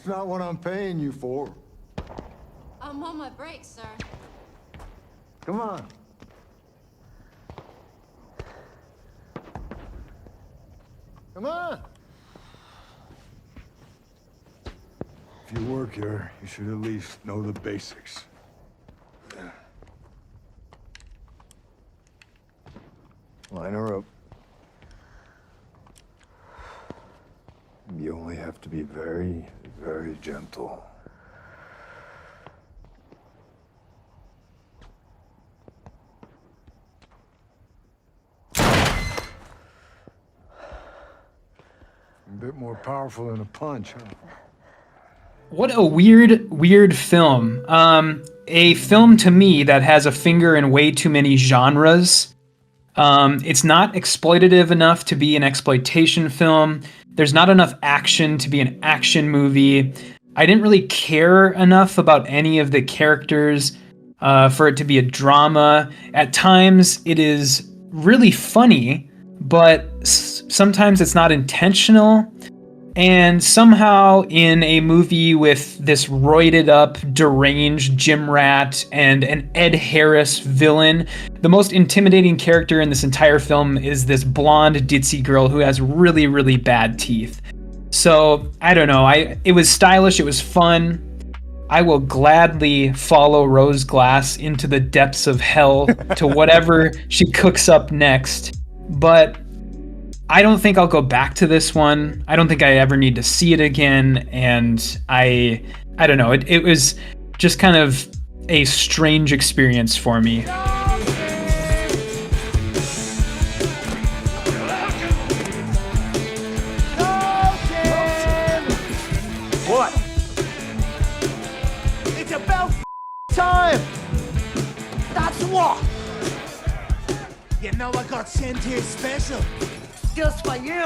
not what I'm paying you for. I'm on my break, sir. Come on. Come on. If you work here, you should at least know the basics. Line her up. You only have to be very, very gentle. A bit more powerful than a punch, huh? What a weird film. A film to me that has a finger in way too many genres. It's not exploitative enough to be an exploitation film. There's not enough action to be an action movie. I didn't really care enough about any of the characters for it to be a drama. At times, it is really funny, but sometimes it's not intentional. And somehow in a movie with this roided up, deranged gym rat and an Ed Harris villain, the most intimidating character in this entire film is this blonde ditzy girl who has really, really bad teeth. So, I don't know, it was stylish, it was fun. I will gladly follow Rose Glass into the depths of hell to whatever she cooks up next. But I don't think I'll go back to this one. I don't think I ever need to see it again. And I don't know. It was just kind of a strange experience for me. What? It's about time. That's what. You know I got sent here special. Just for you.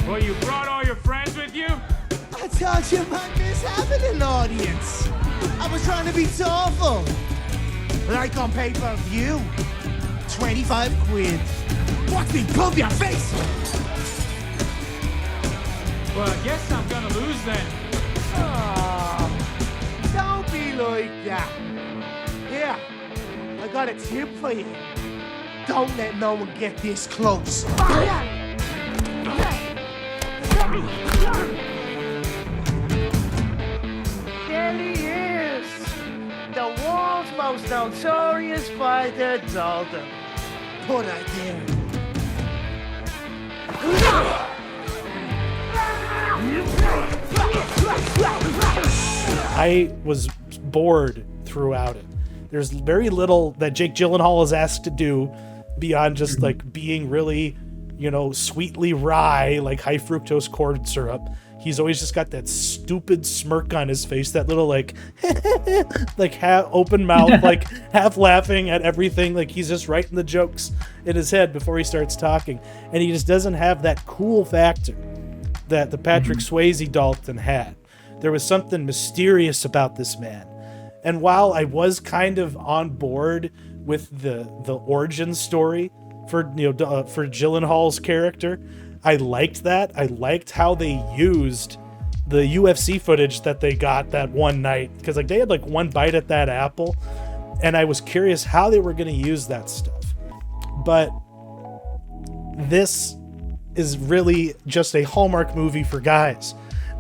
Well, you brought all your friends with you? I thought you might miss having an audience. I was trying to be thoughtful. Like on pay-per-view. 25 quid. Watch me pump your face! Well, I guess I'm gonna lose then. Oh, don't be like that. Here, I got a tip for you. Don't let no one get this close. There he is. The world's most notorious fighter, Dalton. Put her there. I was bored throughout it. There's very little that Jake Gyllenhaal is asked to do beyond just like being really, sweetly wry, like high fructose corn syrup. He's always just got that stupid smirk on his face, that little like half open mouth, like half laughing at everything. Like he's just writing the jokes in his head before he starts talking. And he just doesn't have that cool factor that the Patrick Swayze Dalton had. There was something mysterious about this man. And while I was kind of on board with the origin story for for Gyllenhaal's character, I liked that. I liked how they used the UFC footage that they got that one night, because like they had like one bite at that apple, and I was curious how they were going to use that stuff. But this is really just a Hallmark movie for guys.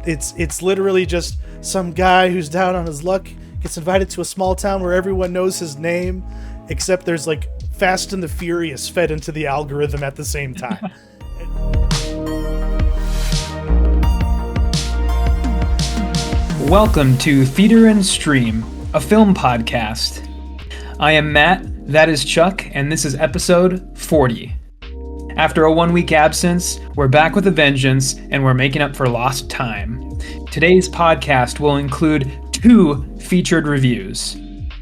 It's literally just some guy who's down on his luck gets invited to a small town where everyone knows his name, except there's like Fast and the Furious fed into the algorithm at the same time. Welcome to Theater and Stream, a film podcast. I am Matt, that is Chuck, and this is episode 40. After a 1-week absence, we're back with a vengeance, and we're making up for lost time. Today's podcast will include 2 featured reviews.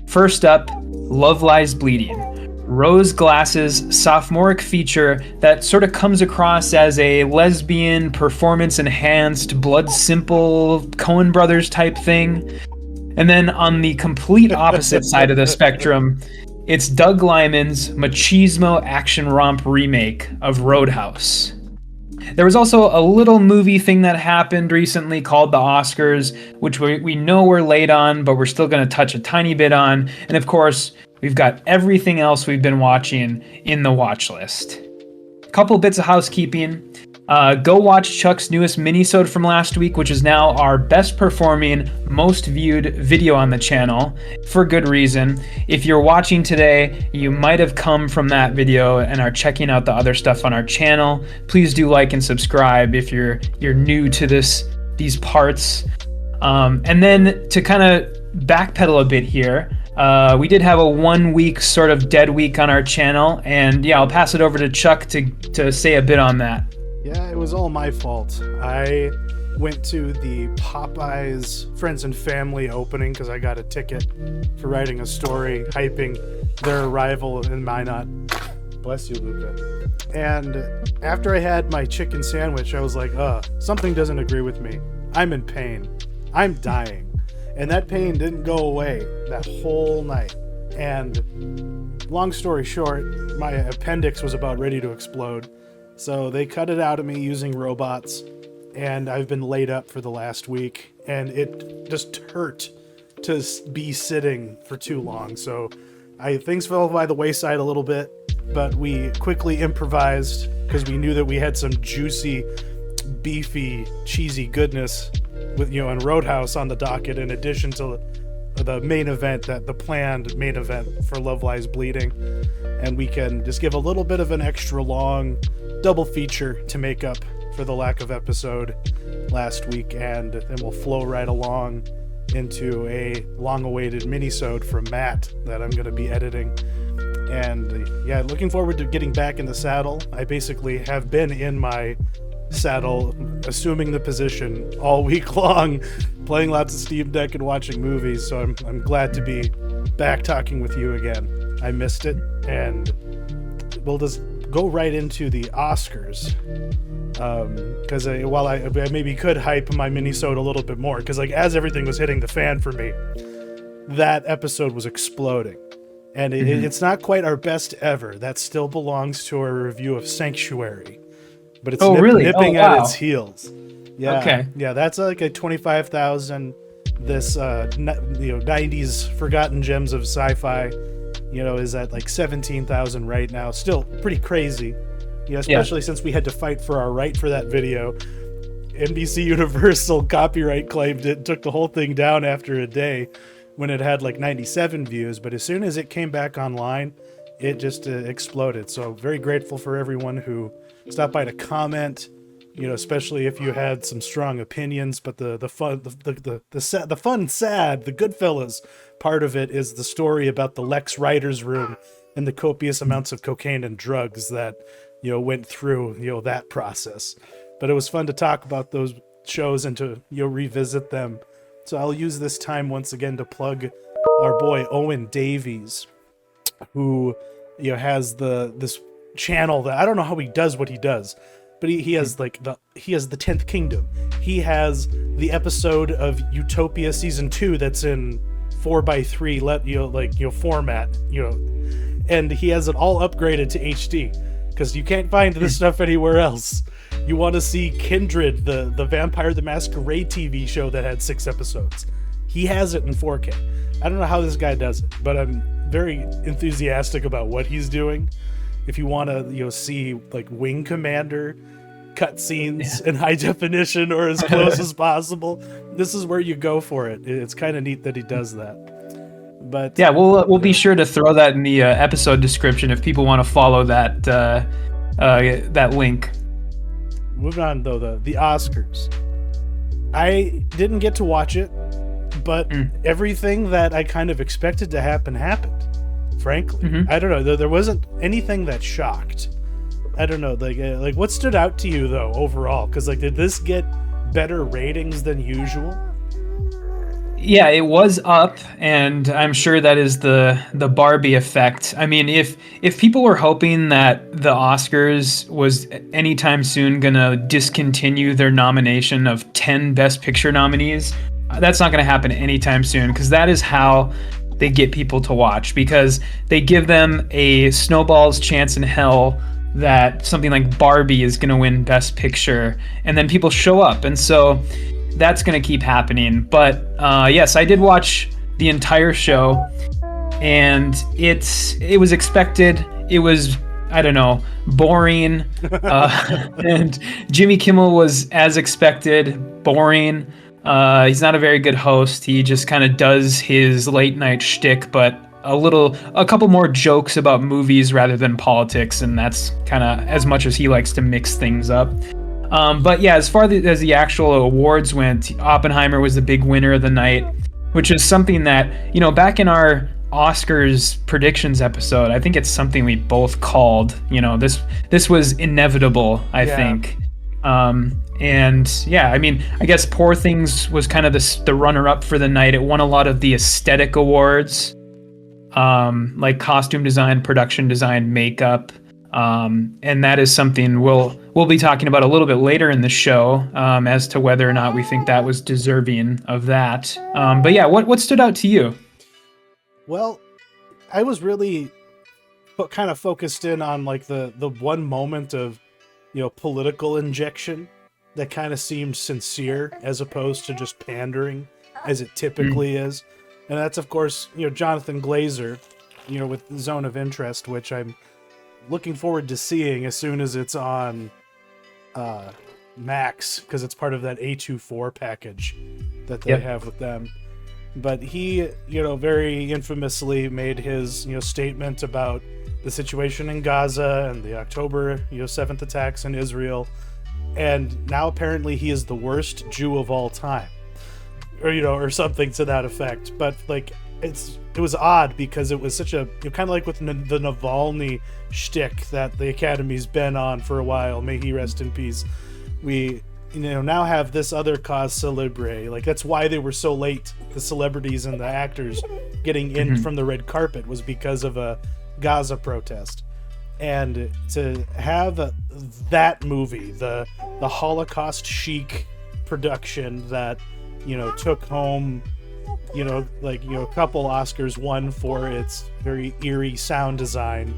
First up, Love Lies Bleeding, Rose Glass's sophomoric feature that sort of comes across as a lesbian, performance-enhanced, blood simple, Coen Brothers type thing. And then on the complete opposite side of the spectrum, it's Doug Liman's machismo action romp remake of Roadhouse. There was also a little movie thing that happened recently called the Oscars, which we know we're late on, but we're still going to touch a tiny bit on. And of course, we've got everything else we've been watching in the watch list. A couple bits of housekeeping. Go watch Chuck's newest minisode from last week, which is now our best performing, most viewed video on the channel, for good reason. If you're watching today, you might have come from that video and are checking out the other stuff on our channel. Please do like and subscribe if you're new to these parts. And then to kind of backpedal a bit here, we did have a 1 week sort of dead week on our channel, and yeah, I'll pass it over to Chuck to say a bit on that. Yeah, it was all my fault. I went to the Popeyes Friends and Family opening because I got a ticket for writing a story hyping their arrival in Minot. Bless you, Luca. And after I had my chicken sandwich, I was like, something doesn't agree with me. I'm in pain. I'm dying. And that pain didn't go away that whole night. And long story short, my appendix was about ready to explode. So they cut it out of me using robots, and I've been laid up for the last week, and it just hurt to be sitting for too long. So things fell by the wayside a little bit, but we quickly improvised because we knew that we had some juicy, beefy, cheesy goodness with and Roadhouse on the docket in addition to the main event, the planned main event for Love Lies Bleeding. And we can just give a little bit of an extra long double feature to make up for the lack of episode last week, and then we'll flow right along into a long-awaited minisode from Matt that I'm going to be editing. And yeah, looking forward to getting back in the saddle. I basically have been in my saddle, assuming the position all week long, playing lots of Steam Deck and watching movies, so I'm glad to be back talking with you again. I missed it, and we'll just go right into the Oscars, because while I maybe could hype my minisode a little bit more, because as everything was hitting the fan for me, that episode was exploding, and it's not quite our best ever. That still belongs to our review of Sanctuary, but it's nipping at its heels. Yeah, okay. Yeah, that's like a 25,000. This 90s forgotten gems of sci-fi, is at like 17,000 right now. Still pretty crazy, especially since we had to fight for our right for that video. NBC Universal copyright claimed it, took the whole thing down after a day when it had like 97 views. But as soon as it came back online, it just exploded. So very grateful for everyone who stopped by to comment, especially if you had some strong opinions. But the fun, the fun, sad, the Goodfellas part of it is the story about the Lex writer's room and the copious amounts of cocaine and drugs that went through that process. But it was fun to talk about those shows and to revisit them. So I'll use this time once again to plug our boy Owen Davies, who has this channel that I don't know how he does what he does. But he has the 10th Kingdom. He has the episode of Utopia season 2 that's in 4:3 format, and he has it all upgraded to HD because you can't find this stuff anywhere else. You want to see Kindred, the Vampire the Masquerade TV show that had 6 episodes. He has it in 4K. I don't know how this guy does it, but I'm very enthusiastic about what he's doing. If you want to, see like Wing Commander cutscenes in high definition or as close as possible, this is where you go for it. It's kind of neat that he does that. But yeah, we'll be sure to throw that in the episode description if people want to follow that that link. Moving on though, the Oscars. I didn't get to watch it, but everything that I kind of expected to happen happened. Frankly, I don't know. There wasn't anything that shocked. I don't know. Like what stood out to you though overall? Because did this get better ratings than usual? Yeah, it was up, and I'm sure that is the Barbie effect. I mean, if people were hoping that the Oscars was anytime soon gonna discontinue their nomination of 10 Best Picture nominees, that's not gonna happen anytime soon, because that is how they get people to watch, because they give them a snowball's chance in hell that something like Barbie is going to win Best Picture, and then people show up, and so that's going to keep happening. But yes, I did watch the entire show, and it was expected. It was, I don't know, boring, and Jimmy Kimmel was, as expected, boring. He's not a very good host. He just kind of does his late night shtick, but a couple more jokes about movies rather than politics, and that's kind of as much as he likes to mix things up. But yeah, as far as the actual awards went, Oppenheimer was the big winner of the night, which is something that, back in our Oscars predictions episode, I think it's something we both called. This was inevitable, I think. And yeah, I mean, I guess Poor Things was kind of the runner-up for the night. It won a lot of the aesthetic awards, like costume design, production design, makeup, and that is something we'll be talking about a little bit later in the show, as to whether or not we think that was deserving of that. But yeah, what stood out to you? Well, I was really kind of focused in on like the one moment of, political injection that kind of seemed sincere as opposed to just pandering as it typically is. And that's, of course, Jonathan Glazer, with Zone of Interest, which I'm looking forward to seeing as soon as it's on Max, because it's part of that A24 package that they have with them. But he, very infamously made his, statement about the situation in Gaza and the October, 7th attacks in Israel. And now apparently he is the worst Jew of all time. Or something to that effect. But like, it was odd because it was such a, kind of like with the Navalny shtick that the Academy's been on for a while. May he rest in peace. We, now have this other cause celebre. Like, that's why they were so late. The celebrities and the actors getting in from the red carpet was because of a Gaza protest. And to have that movie, the Holocaust chic production that, took home, a couple Oscars, one for its very eerie sound design,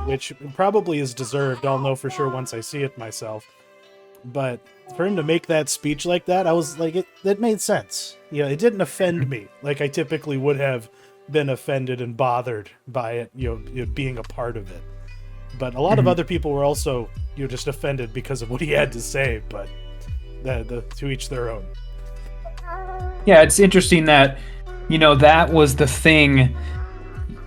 which probably is deserved. I'll know for sure once I see it myself. But for him to make that speech like that, I was like, it made sense. It didn't offend me like I typically would have been offended and bothered by it, being a part of it. But a lot of other people were also, just offended because of what he had to say. But to each their own. Yeah, it's interesting that, that was the thing.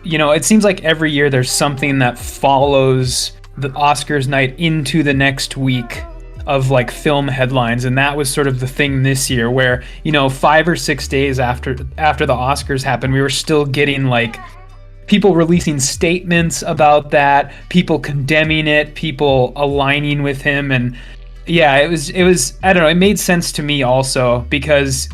It seems like every year there's something that follows the Oscars night into the next week of like film headlines, and that was sort of the thing this year where 5 or 6 days after the Oscars happened, we were still getting like people releasing statements about that, people condemning it, people aligning with him. And yeah, it was I don't know, it made sense to me also because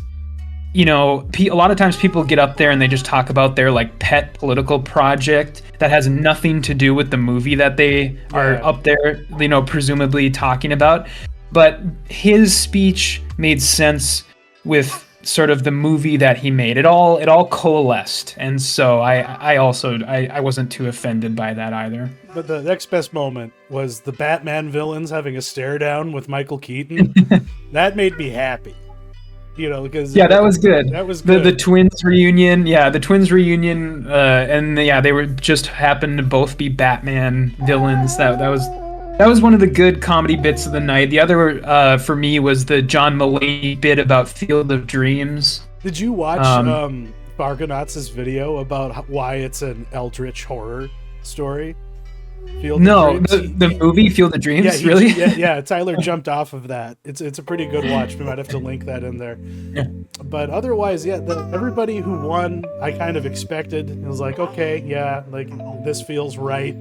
a lot of times people get up there and they just talk about their like pet political project that has nothing to do with the movie that they are up there, presumably talking about. But his speech made sense with sort of the movie that he made. It all coalesced, and so I wasn't too offended by that either. But the next best moment was the Batman villains having a stare down with Michael Keaton. That made me happy. Because that was good. That was good. The twins reunion, and they were just happened to both be Batman villains. That was one of the good comedy bits of the night. The other for me was the John Mulaney bit about Field of Dreams. Did you watch Bargonauts' video about why it's an eldritch horror story? The movie Field of Dreams, really? Yeah, Tyler jumped off of that. It's a pretty good watch. We might have to link that in there. Yeah. But otherwise, everybody who won, I kind of expected. It was like, okay, yeah, like this feels right,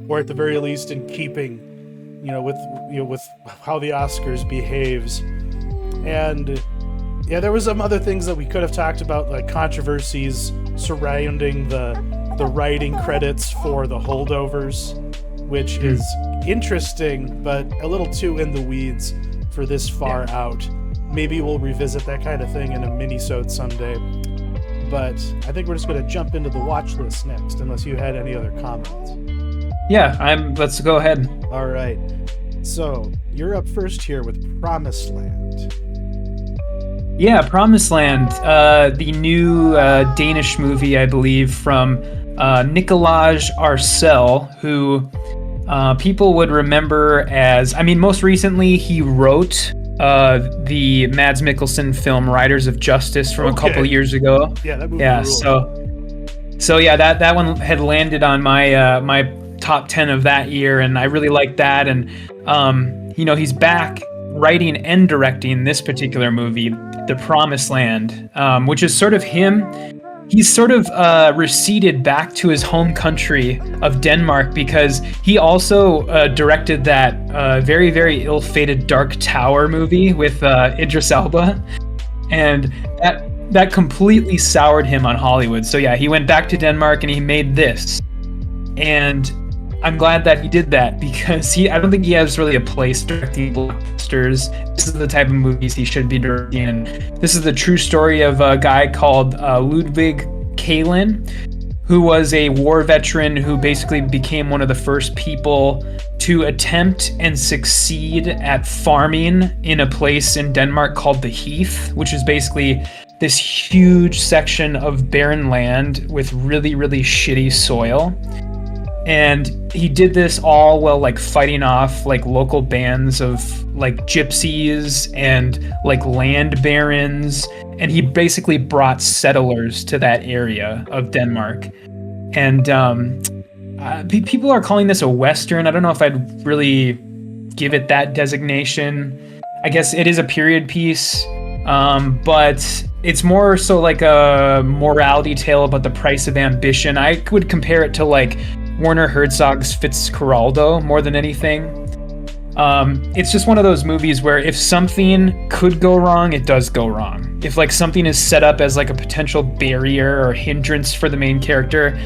or at the very least in keeping, with how the Oscars behaves. And yeah, there was some other things that we could have talked about, like controversies surrounding the writing credits for the Holdovers, which is interesting, but a little too in the weeds for this far out. Maybe we'll revisit that kind of thing in a mini-sode someday. But I think we're just going to jump into the watch list next, unless you had any other comments. Yeah, let's go ahead. All right. So you're up first here with Promised Land. Yeah, Promised Land, the new Danish movie, I believe, from Nicolaj Arcel, who people would remember as, I mean, most recently he wrote the Mads Mikkelsen film Riders of Justice from a couple years ago. Yeah, that movie. Yeah, ruled. so yeah, that one had landed on my my top 10 of that year, and I really liked that. And he's back writing and directing this particular movie, The Promised Land, which is sort of him. He's sort of receded back to his home country of Denmark because he also directed that very, very ill-fated Dark Tower movie with Idris Elba, and that completely soured him on Hollywood. So yeah, he went back to Denmark and he made this, and I'm glad that he did that because I don't think he has really a place directing blockbusters. This is the type of movies he should be directing. And this is the true story of a guy called Ludwig Kalen, who was a war veteran who basically became one of the first people to attempt and succeed at farming in a place in Denmark called the Heath, which is basically this huge section of barren land with really, really shitty soil. And he did this all while like fighting off like local bands of like gypsies and like land barons, and he basically brought settlers to that area of Denmark. And people are calling this a Western. I don't know if I'd really give it that designation. I guess it is a period piece, but it's more so like a morality tale about the price of ambition. I would compare it to like Werner Herzog's Fitzcarraldo more than anything. It's just one of those movies where if something could go wrong, it does go wrong. If like something is set up as like a potential barrier or hindrance for the main character,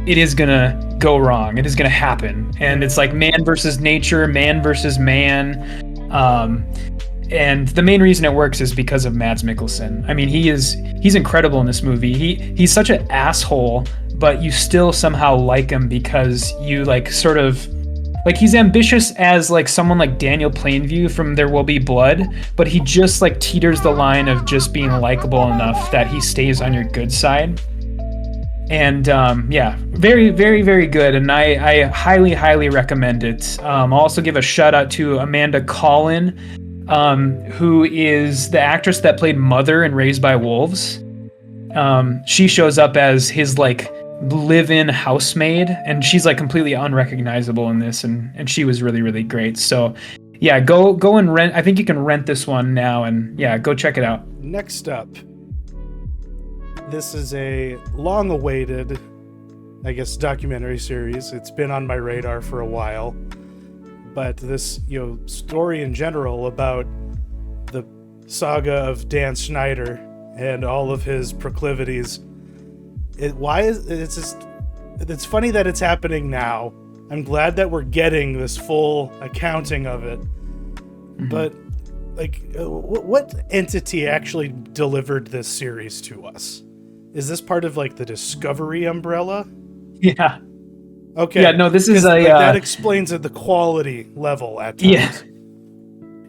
it is gonna go wrong. It is gonna happen. And it's like man versus nature, man versus man. And the main reason it works is because of Mads Mikkelsen. I mean, he's incredible in this movie. He's such an asshole, but you still somehow like him because you like sort of like he's ambitious as like someone like Daniel Plainview from There Will Be Blood, but he just like teeters the line of just being likable enough that he stays on your good side. And yeah, very, very, very good. And I highly, highly recommend it. I'll also give a shout out to Amanda Collin, who is the actress that played Mother in Raised by Wolves. She shows up as his like live-in housemaid, and she's like completely unrecognizable in this, and she was really, really great. So yeah, go and rent. I think you can rent this one now, and yeah, go check it out. Next up, this is a long-awaited, I guess, documentary series. It's been on my radar for a while, but this, story in general about the saga of Dan Schneider and all of his proclivities. It's funny that it's happening now. I'm glad that we're getting this full accounting of it. Mm-hmm. But like, what entity actually delivered this series to us? Is this part of like the Discovery umbrella? Yeah. Okay. Yeah. No, this is that explains the quality level at times. Yeah.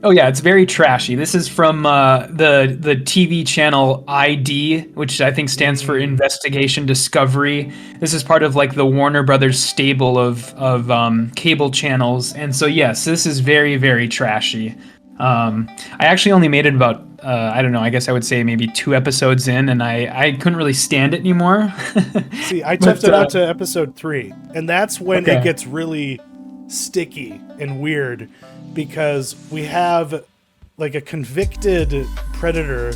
Oh yeah, it's very trashy. This is from the TV channel ID, which I think stands for Investigation Discovery. This is part of like the Warner Brothers stable of cable channels, and so yes, this is very, very trashy. I actually only made it about I don't know, I guess I would say maybe 2 episodes in, and I couldn't really stand it anymore. See, I toughed it out to episode 3, and that's when it gets really sticky and weird, because we have like a convicted predator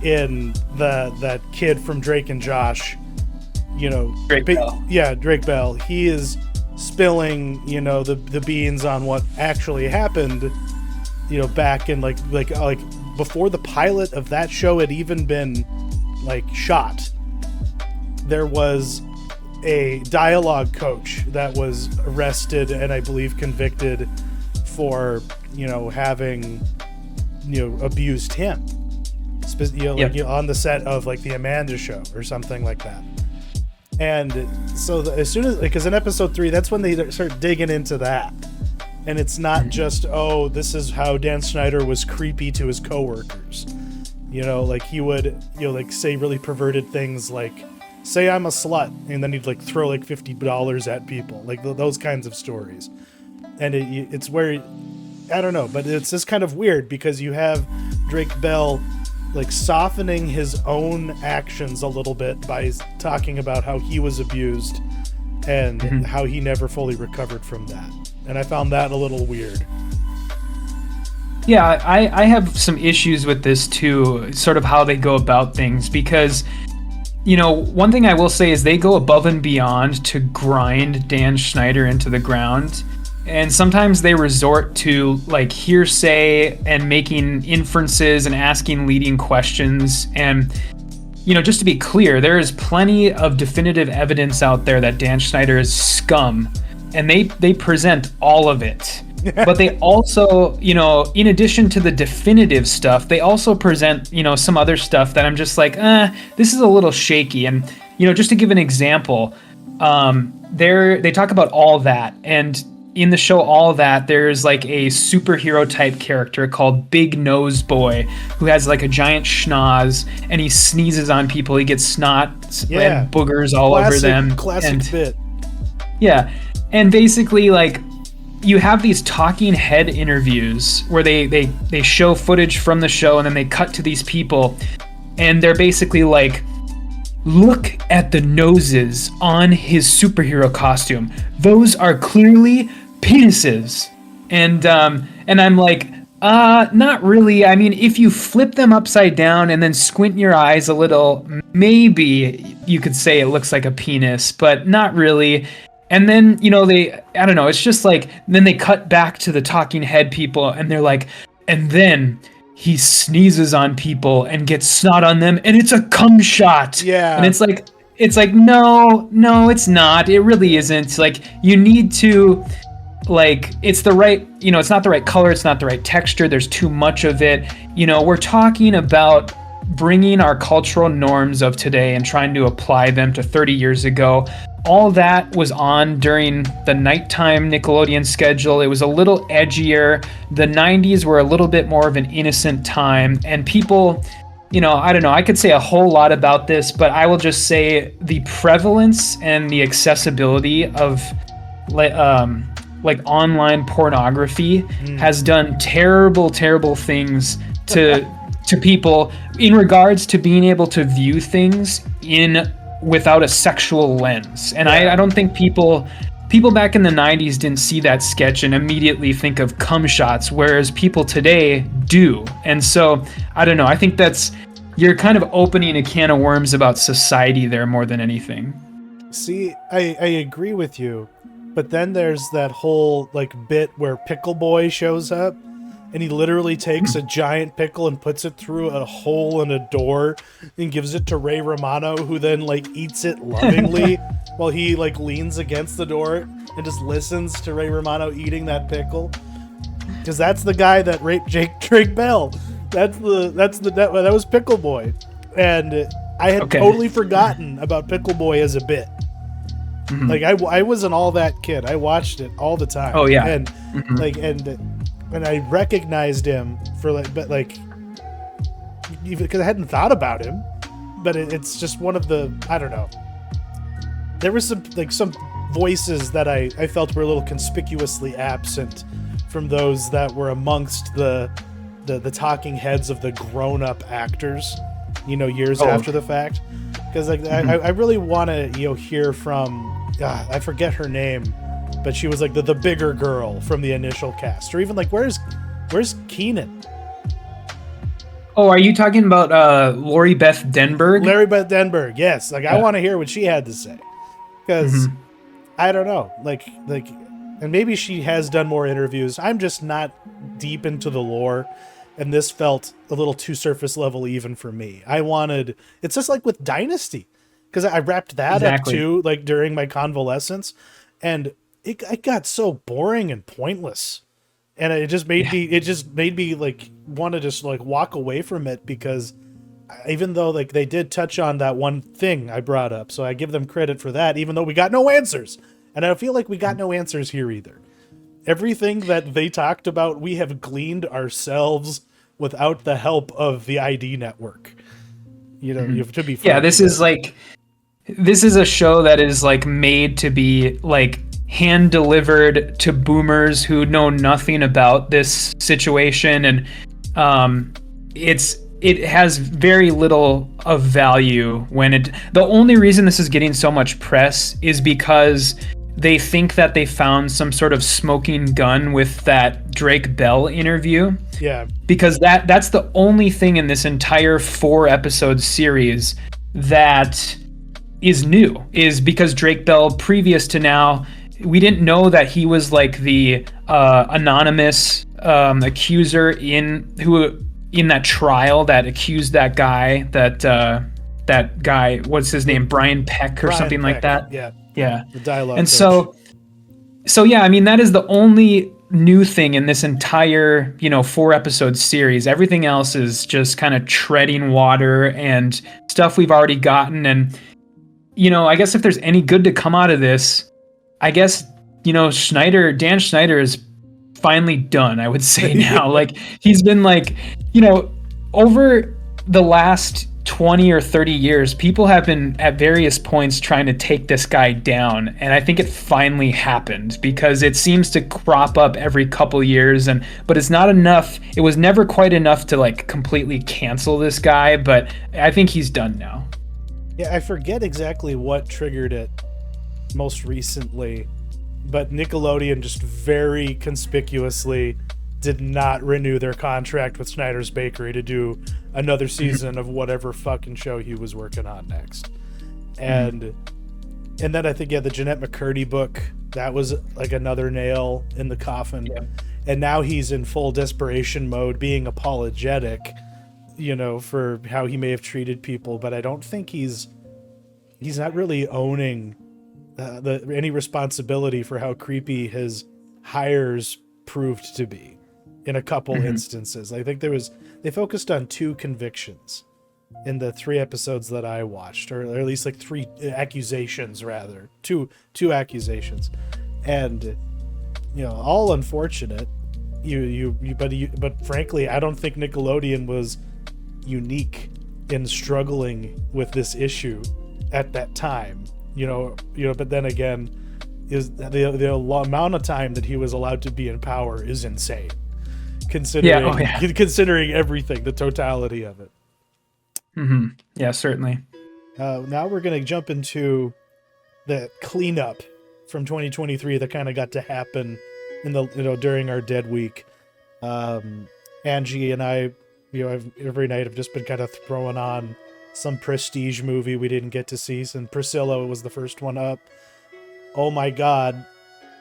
in that kid from Drake and Josh, Drake Bell. Yeah, Drake Bell. He is spilling, the beans on what actually happened, back in like before the pilot of that show had even been like shot. There was a dialogue coach that was arrested and I believe convicted for having abused him, on the set of like the Amanda Show or something like that. And so as soon as, because in episode 3, that's when they start digging into that. And it's not just, oh, this is how Dan Schneider was creepy to his coworkers. You know, like he would, you know, like say really perverted things like, say I'm a slut, and then he'd like throw like $50 at people, like those kinds of stories. And it's where, I don't know, but it's just kind of weird because you have Drake Bell like softening his own actions a little bit by talking about how he was abused and how he never fully recovered from that. And I found that a little weird. Yeah, I have some issues with this too, sort of how they go about things, because, you know, one thing I will say is they go above and beyond to grind Dan Schneider into the ground. And sometimes they resort to like hearsay and making inferences and asking leading questions. And, you know, just to be clear, there is plenty of definitive evidence out there that Dan Schneider is scum, and they present all of it. But they also, you know, in addition to the definitive stuff, they also present, you know, some other stuff that I'm just like, this is a little shaky. And, you know, just to give an example, they talk about All That, and in the show All That, there's like a superhero type character called Big Nose Boy who has like a giant schnoz, and he sneezes on people. He gets snot and boogers all over them. Classic bit. Yeah. And basically, like, you have these talking head interviews where they show footage from the show, and then they cut to these people, and they're basically like, look at the noses on his superhero costume. Those are clearly penises. And I'm like, not really. I mean, if you flip them upside down and then squint your eyes a little, maybe you could say it looks like a penis, but not really. And then, you know, I don't know, it's just like, then they cut back to the talking head people, and they're like, and then he sneezes on people and gets snot on them, and it's a cum shot. Yeah. And it's like, no, it's not. It really isn't. Like, you need to, like, it's the right, you know, it's not the right color. It's not the right texture. There's too much of it. You know, we're talking about bringing our cultural norms of today and trying to apply them to 30 years ago. All That was on during the nighttime Nickelodeon schedule. It was a little edgier. The 90s were a little bit more of an innocent time, and people, you know, I don't know, I could say a whole lot about this, but I will just say the prevalence and the accessibility of like online pornography has done terrible things to people in regards to being able to view things without a sexual lens. And I don't think people back in the 90s didn't see that sketch and immediately think of cum shots, whereas people today do. And so, I don't know, I think you're kind of opening a can of worms about society there more than anything. See, I agree with you, but then there's that whole like bit where Pickle Boy shows up, and he literally takes a giant pickle and puts it through a hole in a door and gives it to Ray Romano, who then like eats it lovingly while he like leans against the door and just listens to Ray Romano eating that pickle. Because that's the guy that raped Drake Bell. That was Pickle Boy. And I had totally forgotten about Pickle Boy as a bit. Mm-hmm. Like I was an All That kid. I watched it all the time. Oh yeah. And and I recognized him for like even because I hadn't thought about him, but it's just one of the, I don't know. There was some voices that I felt were a little conspicuously absent from those that were amongst the talking heads of the grown-up actors, you know, years after the fact. Because like I really want to, you know, hear from I forget her name, but she was like the bigger girl from the initial cast, or even like where's Keenan? Oh, are you talking about Lori Beth Denberg? Larry Beth Denberg, yes. Like I want to hear what she had to say, because I don't know, like, and maybe she has done more interviews. I'm just not deep into the lore, and this felt a little too surface level even for me. It's just like with Dynasty, because I wrapped that up too, like during my convalescence, and it got so boring and pointless, and it just made me like want to just like walk away from it, because even though like they did touch on that one thing I brought up, so I give them credit for that, even though we got no answers. And I feel like we got no answers here either. Everything that they talked about, we have gleaned ourselves without the help of the ID network. You know, you have to be frank. Yeah, this is a show that is like made to be like hand delivered to boomers who know nothing about this situation, and it has very little of value when the only reason this is getting so much press is because they think that they found some sort of smoking gun with that Drake Bell interview. Yeah. Because that's the only thing in this entire 4-episode series that is new, is because Drake Bell, previous to now, we didn't know that he was like the anonymous accuser in that trial that accused that guy, that guy, what's his name, Brian Peck or something like that. Yeah. The dialogue. And coach. so yeah, I mean, that is the only new thing in this entire 4-episode series. Everything else is just kind of treading water and stuff we've already gotten. And I guess if there's any good to come out of this, I guess Dan Schneider is finally done, I would say now. Like, he's been like, over the last 20 or 30 years, people have been at various points trying to take this guy down, and I think it finally happened, because it seems to crop up every couple years, but it's not enough. It was never quite enough to like completely cancel this guy, but I think he's done now. Yeah, I forget exactly what triggered it most recently, but Nickelodeon just very conspicuously did not renew their contract with Schneider's Bakery to do another season of whatever fucking show he was working on next. And then I think, the Jeanette McCurdy book, that was like another nail in the coffin. Yeah. And now he's in full desperation mode, being apologetic, for how he may have treated people, but I don't think he's not really owning any responsibility for how creepy his hires proved to be in a couple instances. I think they focused on 2 convictions in the 3 episodes that I watched, or at least like 3 accusations rather, two accusations, and all unfortunate. But frankly, I don't think Nickelodeon was unique in struggling with this issue at that time. But then again, is the amount of time that he was allowed to be in power is insane, considering everything, the totality of it. Yeah, certainly. Now we're going to jump into the cleanup from 2023 that kind of got to happen in the during our dead week. Angie and I, every night have just been kind of throwing on some prestige movie we didn't get to see, and Priscilla was the first one up. Oh my God,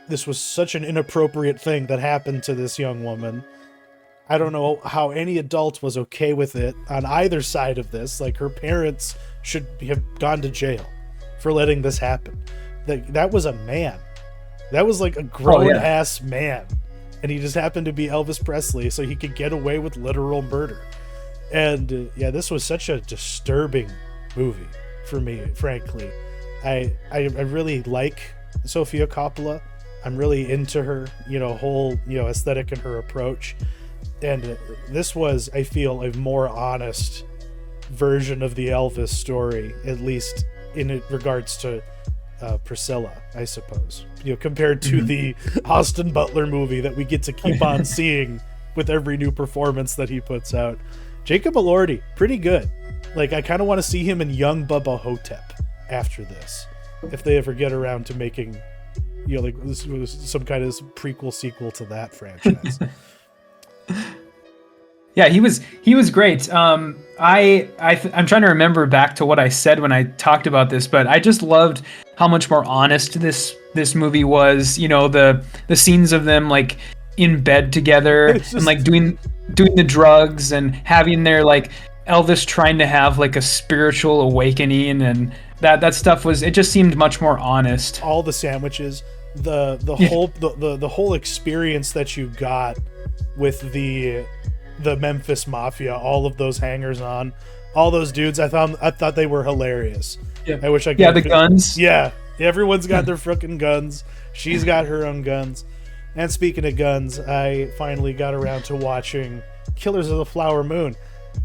this was such an inappropriate thing that happened to this young woman. I don't know how any adult was okay with it on either side of this. Like, her parents should have gone to jail for letting this happen. That was a man. That was like a grown-ass man. And he just happened to be Elvis Presley, so he could get away with literal murder. And this was such a disturbing movie for me, frankly. I really like Sofia Coppola. I'm really into her, whole, aesthetic and her approach. And this was, I feel, a more honest version of the Elvis story, at least in regards to Priscilla, I suppose. Compared to the Austin Butler movie that we get to keep on seeing with every new performance that he puts out. Jacob Elordi, pretty good. Like, I kind of want to see him in young Bubba Hotep after this, if they ever get around to making, some kind of prequel sequel to that franchise. Yeah, he was great. I'm trying to remember back to what I said when I talked about this, but I just loved how much more honest this movie was. The scenes of them like in bed together and like doing the drugs and having their like Elvis trying to have like a spiritual awakening, and that stuff it just seemed much more honest. All the sandwiches, the whole experience that you got with the the Memphis Mafia, all of those hangers-on, all those dudes. I thought they were hilarious. Yeah. I wish I could. Yeah, the guns. Yeah, everyone's got their frickin' guns. She's got her own guns. And speaking of guns, I finally got around to watching Killers of the Flower Moon.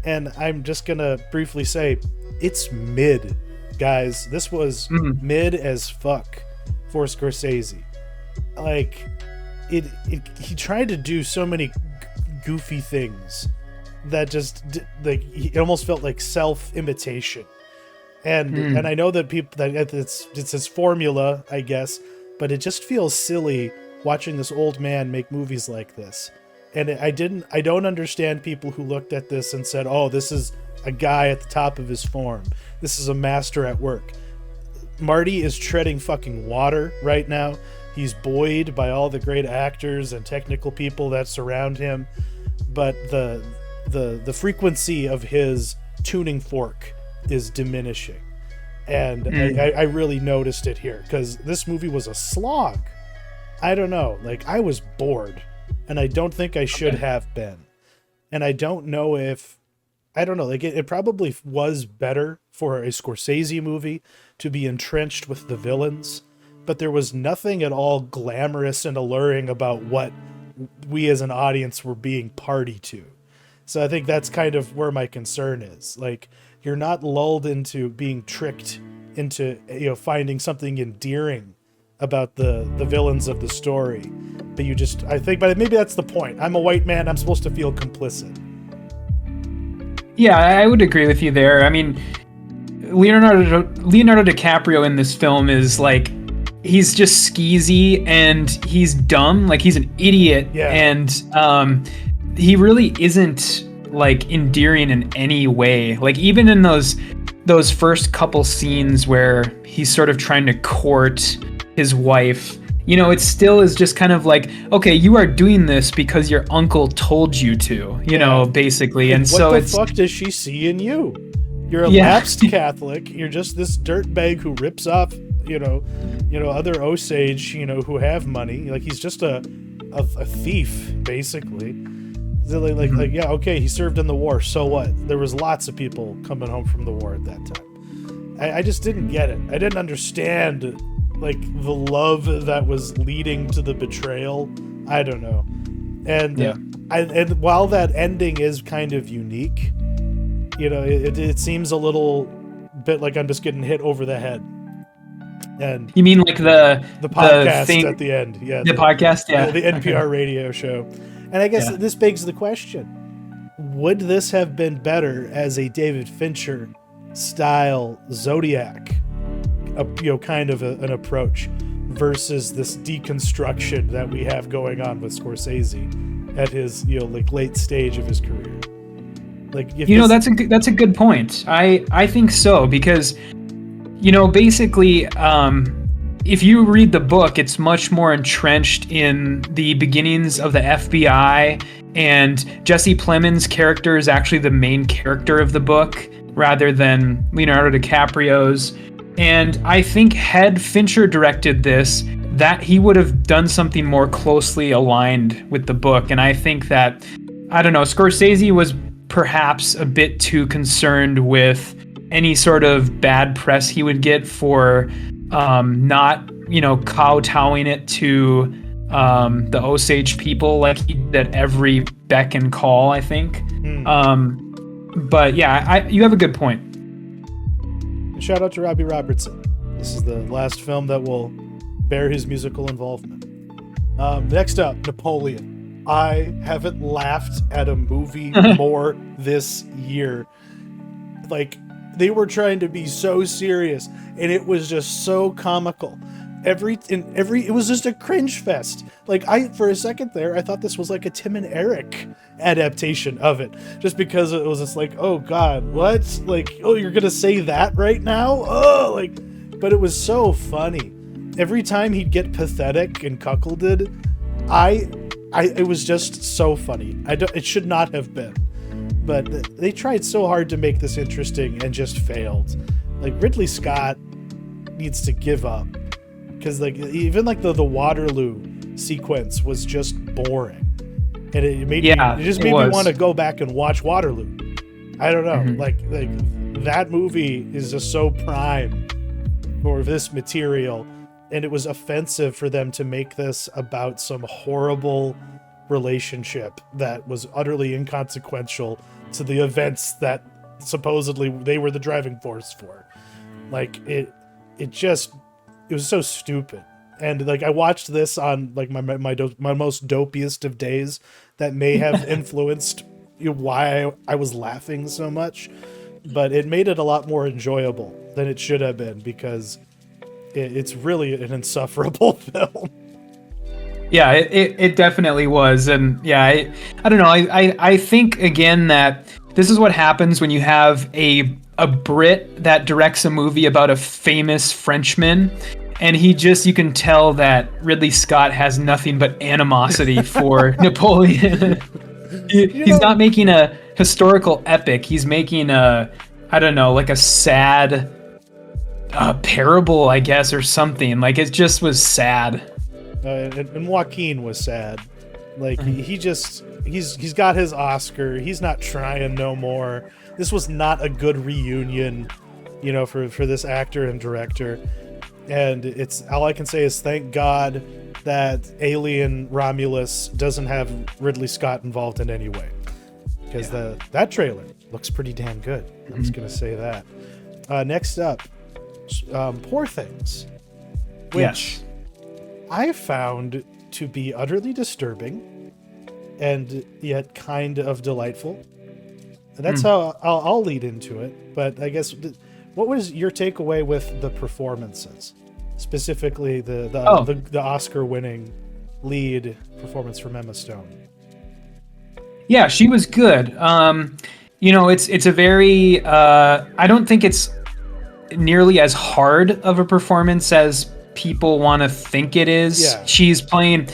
And I'm just going to briefly say, it's mid, guys. This was mid as fuck for Scorsese. Like, he tried to do so many goofy things that just, like, it almost felt like self-imitation. And I know that it's his formula, I guess, but it just feels silly watching this old man make movies like this. And I don't understand people who looked at this and said, oh, this is a guy at the top of his form. This is a master at work. Marty is treading fucking water right now. He's buoyed by all the great actors and technical people that surround him. But the frequency of his tuning fork is diminishing. And I really noticed it here, because this movie was a slog. I don't know. Like, I was bored. And I don't think I should have been. And I don't know if... I don't know. Like, it probably was better for a Scorsese movie to be entrenched with the villains. But there was nothing at all glamorous and alluring about what we as an audience were being party to. So I think that's kind of where my concern is. Like, you're not lulled into being tricked into, finding something endearing about the villains of the story. But but maybe that's the point. I'm a white man. I'm supposed to feel complicit. Yeah, I would agree with you there. I mean, Leonardo DiCaprio in this film is like, he's just skeezy and he's dumb. Like, he's an idiot. Yeah. And he really isn't like endearing in any way. Like, even in those first couple scenes where he's sort of trying to court his wife, it still is just kind of like, okay, you are doing this because your uncle told you to, basically. And so what the fuck does she see in you? You're a lapsed Catholic. You're just this dirtbag who rips off, other Osage, who have money. Like, he's just a thief, basically. Like, yeah, okay, he served in the war. So what? There was lots of people coming home from the war at that time. I just didn't get it. I didn't understand, like, the love that was leading to the betrayal. I don't know. And and while that ending is kind of unique, it seems a little bit like I'm just getting hit over the head. And you mean like the podcast thing at the end? Yeah, the podcast, yeah, the NPR radio show. And I guess this begs the question: would this have been better as a David Fincher style Zodiac, kind of an approach, versus this deconstruction that we have going on with Scorsese at his late stage of his career? Like, that's a good point. I think so, because basically, if you read the book, it's much more entrenched in the beginnings of the FBI, and Jesse Plemons' character is actually the main character of the book rather than Leonardo DiCaprio's. And I think had Fincher directed this, that he would have done something more closely aligned with the book. And I think that, I don't know, Scorsese was perhaps a bit too concerned with any sort of bad press he would get for not, kowtowing it to the Osage people like he did at every beck and call, I think. But yeah, you have a good point. Shout out to Robbie Robertson. This is the last film that will bear his musical involvement. Next up, Napoleon. I haven't laughed at a movie more this year. Like, they were trying to be so serious, and it was just so comical. It was just a cringe fest. Like, for a second there, I thought this was like a Tim and Eric adaptation of it, just because it was just like, oh god, what? Like, oh, you're gonna say that right now? Oh, like, but it was so funny. Every time he'd get pathetic and cuckolded, it was just so funny. It should not have been, but they tried so hard to make this interesting and just failed. Like, Ridley Scott needs to give up, because like even like the Waterloo sequence was just boring. and it made Yeah, me, it just it made me was. want to go back and watch Waterloo. I don't know, Mhm. like that movie is just so prime for this material, and it was offensive for them to make this about some horrible relationship that was utterly inconsequential to the events that supposedly they were the driving force for. Like it was so stupid. And like I watched this on like my most dopiest of days that may have influenced why I was laughing so much, but it made it a lot more enjoyable than it should have been, because it's really an insufferable film. Yeah, it definitely was. And yeah, I don't know. I think again that this is what happens when you have a Brit that directs a movie about a famous Frenchman, and you can tell that Ridley Scott has nothing but animosity for Napoleon. He's not making a historical epic. He's making I don't know, like a sad parable, I guess, or something. Like it just was sad. And Joaquin was sad. Like he's got his Oscar. He's not trying no more. This was not a good reunion, for this actor and director. And it's all I can say is thank God that Alien Romulus doesn't have Ridley Scott involved in any way, because that trailer looks pretty damn good. I'm just gonna say that. Next up, Poor Things, which I found to be utterly disturbing and yet kind of delightful. And that's how I'll lead into it. But I guess, what was your takeaway with the performances, specifically the Oscar-winning lead performance from Emma Stone? Yeah, she was good. It's a very I don't think it's nearly as hard of a performance as people want to think it is. Yeah. She's playing,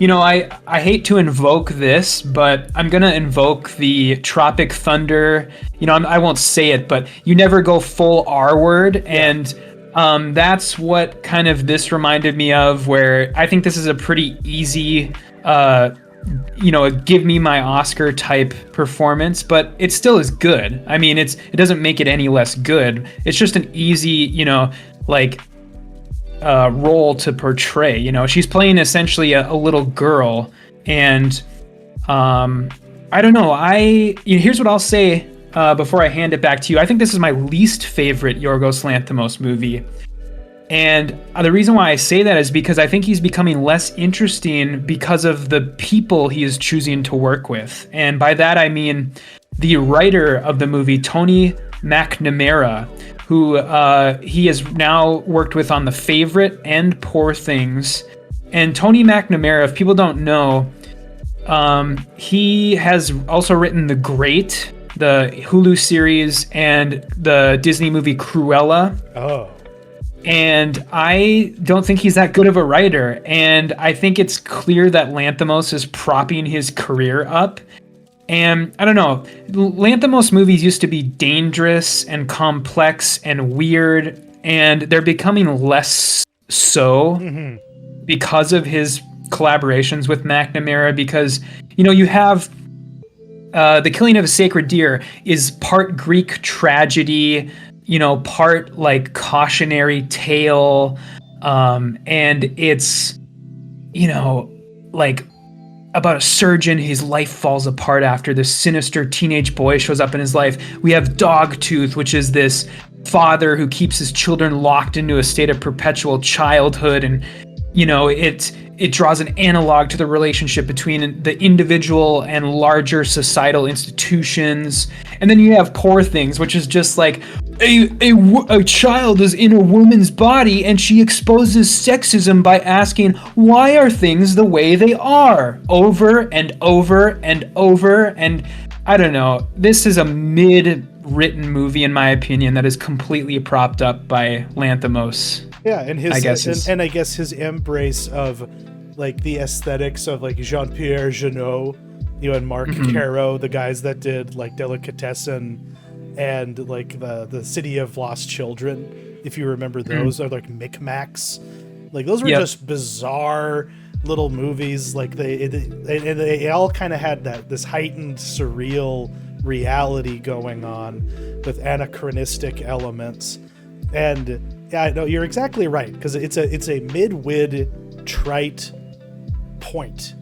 I hate to invoke this, but I'm gonna invoke the Tropic Thunder. I won't say it, but you never go full R word, and that's what kind of this reminded me of, where I think this is a pretty easy a give me my Oscar type performance, but it still is good. I mean, it doesn't make it any less good. It's just an easy, role to portray. She's playing essentially a little girl, and I don't know. Here's what I'll say before I hand it back to you. I think this is my least favorite Yorgos Lanthimos movie. And the reason why I say that is because I think he's becoming less interesting because of the people he is choosing to work with. And by that, I mean the writer of the movie, Tony McNamara, who he has now worked with on The Favorite and Poor Things. And Tony McNamara, if people don't know, he has also written The Great, the Hulu series, and the Disney movie Cruella. Oh. And I don't think he's that good of a writer. And I think it's clear that Lanthimos is propping his career up. And I don't know, Lanthimos movies used to be dangerous and complex and weird, and they're becoming less so because of his collaborations with McNamara, because, you have The Killing of a Sacred Deer is part Greek tragedy, part like cautionary tale, and it's, like about a surgeon, his life falls apart after this sinister teenage boy shows up in his life. We have Dogtooth, which is this father who keeps his children locked into a state of perpetual childhood, and it draws an analog to the relationship between the individual and larger societal institutions. And then you have Poor Things, which is just like a child is in a woman's body and she exposes sexism by asking, why are things the way they are, over and over and over. And I don't know, this is a mid-written movie, in my opinion, that is completely propped up by Lanthimos. Yeah, and his I guess his embrace of like the aesthetics of like Jean-Pierre Jeunet, and Marc Caro, the guys that did like Delicatessen and like the City of Lost Children, if you remember those, are like Micmacs. Like those were just bizarre, little movies. Like they all kind of had this heightened surreal reality going on with anachronistic elements. And yeah, no, you're exactly right, because it's a mid-wid trite point.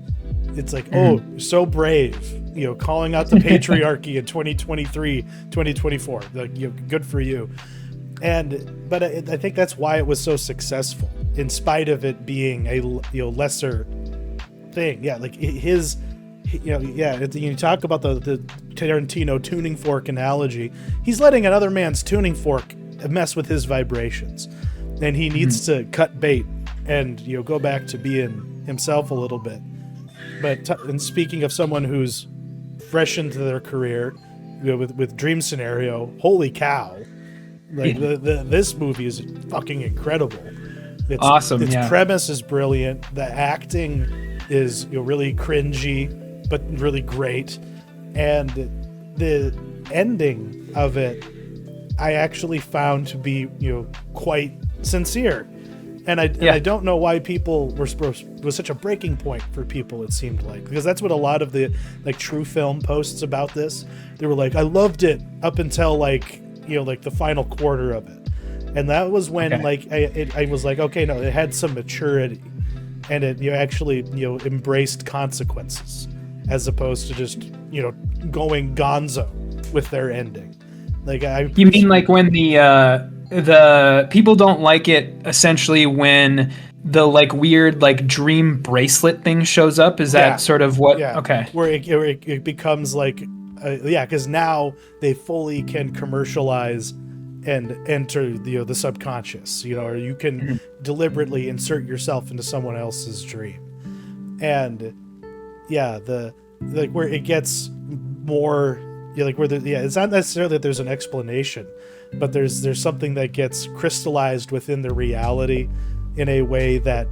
It's like, oh, so brave, calling out the patriarchy in 2023, 2024. Like, good for you. But I think that's why it was so successful, in spite of it being a lesser thing. Yeah, like his, you talk about the Tarantino tuning fork analogy. He's letting another man's tuning fork mess with his vibrations, and he needs to cut bait and go back to being himself a little bit. But and speaking of someone who's fresh into their career, with Dream Scenario, holy cow! Like this movie is fucking incredible. It's awesome. Its premise is brilliant. The acting is really cringy, but really great, and the ending of it I actually found to be quite sincere. And I don't know why people was such a breaking point for people, it seemed like, because that's what a lot of the true film posts about this, they were like, I loved it up until the final quarter of it. And that was when I was like, okay, no, it had some maturity, and it actually embraced consequences, as opposed to just going gonzo with their ending. You mean like when the people don't like it, essentially, when the weird dream bracelet thing shows up? Is that sort of what? Yeah. Okay. Where it becomes because now they fully can commercialize and enter the subconscious, or you can deliberately insert yourself into someone else's dream, and where it gets more it's not necessarily that there's an explanation, but there's something that gets crystallized within the reality in a way that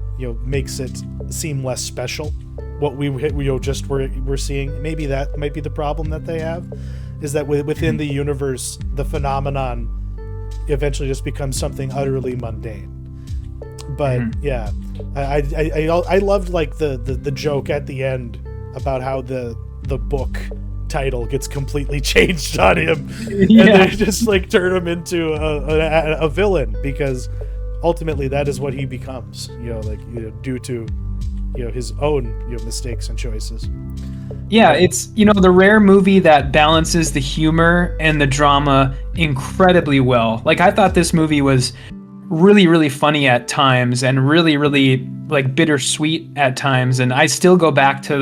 makes it seem less special. What we're seeing, maybe that might be the problem that they have, is that within the universe, the phenomenon eventually just becomes something utterly mundane. But I loved the joke at the end about how the book title gets completely changed on him, and they just turn him into a villain, because ultimately that is what he becomes, due to his own mistakes and choices. It's the rare movie that balances the humor and the drama incredibly well. I thought this movie was really, really funny at times, and really, really bittersweet at times, and I still go back to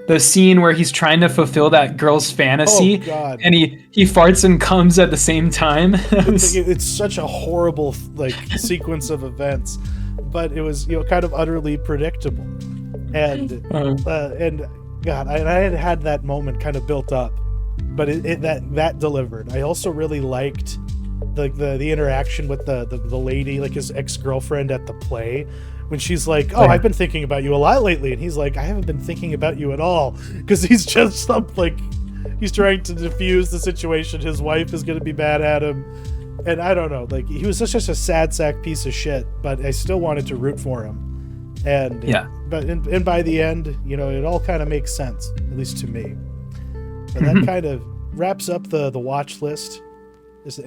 the scene where he's trying to fulfill that girl's fantasy, and he farts and comes at the same time. It's such a horrible sequence of events, but it was kind of utterly predictable, and God, I had that moment kind of built up, but that delivered. I also really liked the interaction with the lady, his ex-girlfriend at the play, when she's like, oh, I've been thinking about you a lot lately, and he's like, I haven't been thinking about you at all, because he's just he's trying to diffuse the situation. His wife is going to be mad at him, and I don't know, he was just a sad sack piece of shit, but I still wanted to root for him, and but by the end, it all kind of makes sense, at least to me. But that kind of wraps up the watch list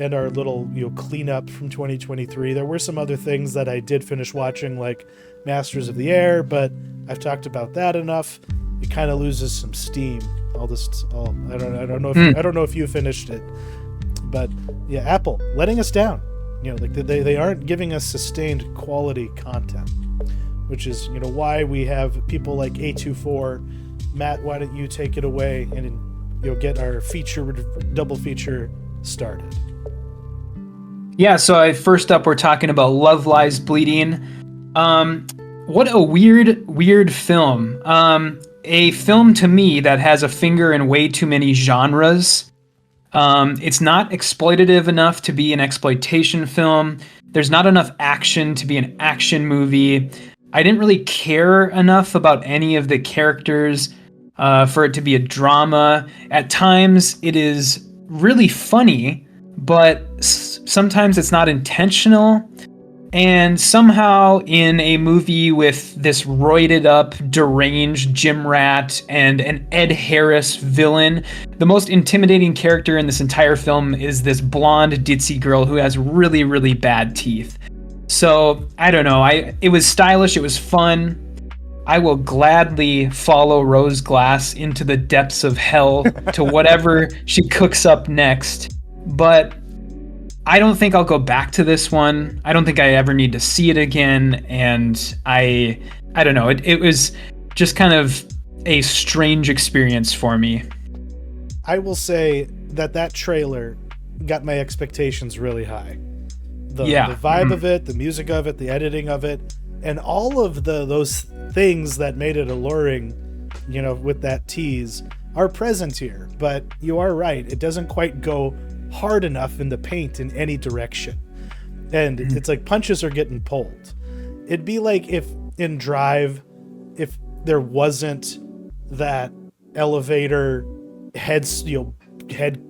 and our little cleanup from 2023. There were some other things that I did finish watching, like Masters of the Air, but I've talked about that enough. It kind of loses some steam. I don't know if you finished it, but Apple letting us down. They aren't giving us sustained quality content, which is why we have people like A24. Matt, why don't you take it away and get our double feature started? So first up, we're talking about Love Lies Bleeding. What a weird film. A film to me that has a finger in way too many genres. It's not exploitative enough to be an exploitation film. There's not enough action to be an action movie. I didn't really care enough about any of the characters for it to be a drama. At times, it is really funny, but sometimes it's not intentional. And somehow in a movie with this roided up, deranged gym rat and an Ed Harris villain, the most intimidating character in this entire film is this blonde ditzy girl who has really, really bad teeth. So, I don't know. It was stylish, it was fun. I will gladly follow Rose Glass into the depths of hell to whatever she cooks up next. But I don't think I'll go back to this one. I don't think I ever need to see it again. And I don't know. It was just kind of a strange experience for me. I will say that trailer got my expectations really high. The vibe of it, the music of it, the editing of it, and all of those things that made it alluring, with that tease are present here. But you are right. It doesn't quite go hard enough in the paint in any direction. And it's like punches are getting pulled. It'd be like if in Drive, if there wasn't that elevator head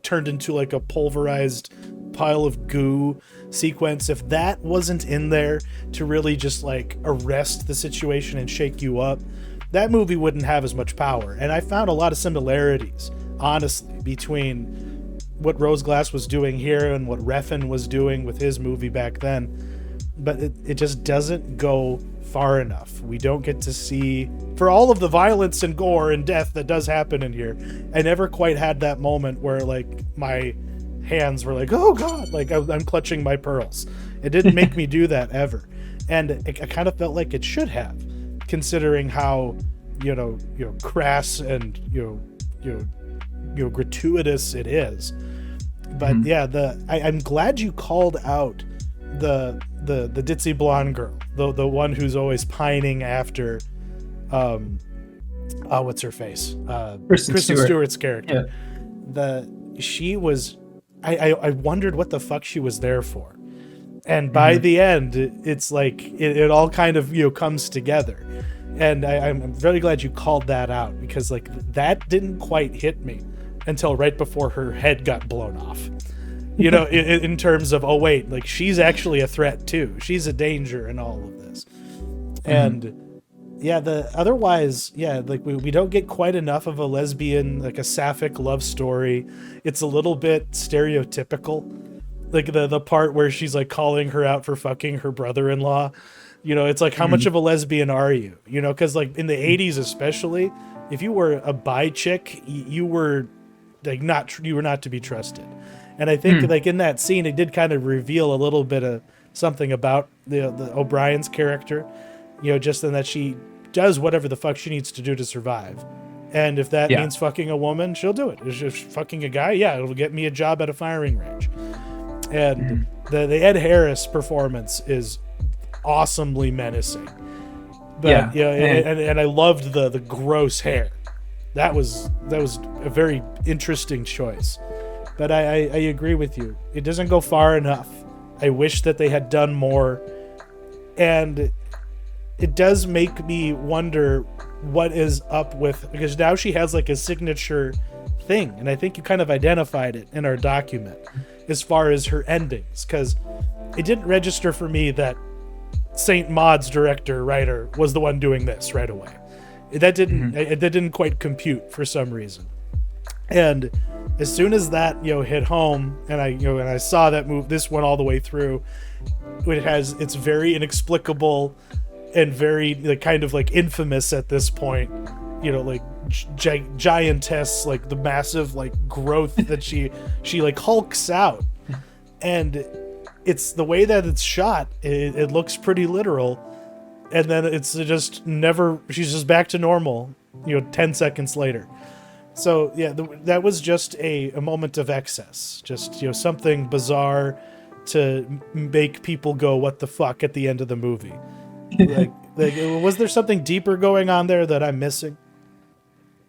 turned into like a pulverized pile of goo sequence, if that wasn't in there to really just like arrest the situation and shake you up, that movie wouldn't have as much power. And I found a lot of similarities, honestly, between what Rose Glass was doing here and what Refn was doing with his movie back then. But it just doesn't go far enough. We don't get to see, for all of the violence and gore and death that does happen in here, I never quite had that moment where like my hands were like, oh God, like I'm clutching my pearls. It didn't make me do that ever. And I kind of felt like it should have, considering how, crass and, gratuitous it is. But I'm glad you called out the ditzy blonde girl, the one who's always pining after, what's her face? Kristen Stewart's character. Yeah. She was, I wondered what the fuck she was there for. And by the end, it's like, it all kind of, comes together. And I'm very glad you called that out, because like that didn't quite hit me until right before her head got blown off. In terms of, oh wait, like she's actually a threat too. She's a danger in all of this. And otherwise, like we don't get quite enough of a lesbian, like a sapphic love story. It's a little bit stereotypical. Like the part where she's like calling her out for fucking her brother-in-law. It's like, how much of a lesbian are you? Because like in the 80s especially, if you were a bi chick, you were like you were not to be trusted. And I think like in that scene, it did kind of reveal a little bit of something about the O'Brien's character, just in that she does whatever the fuck she needs to do to survive. And if that means fucking a woman, she'll do it. If she's fucking a guy, it'll get me a job at a firing range. And the Ed Harris performance is awesomely menacing. But and I loved the gross hair. That was a very interesting choice. But I agree with you. It doesn't go far enough. I wish that they had done more. And it does make me wonder what is up with, because now she has like a signature thing. And I think you kind of identified it in our document as far as her endings, because it didn't register for me that Saint Maud's writer was the one doing this right away. That didn't quite compute for some reason. And as soon as that hit home, and I saw that this one all the way through, it's very inexplicable and very like kind of like infamous at this point, like giantess, like the massive like growth that she like hulks out. And it's the way that it's shot, it looks pretty literal. And then it's just she's just back to normal, 10 seconds later. So yeah, that was just a moment of excess, just something bizarre to make people go, what the fuck, at the end of the movie. like was there something deeper going on there that I'm missing?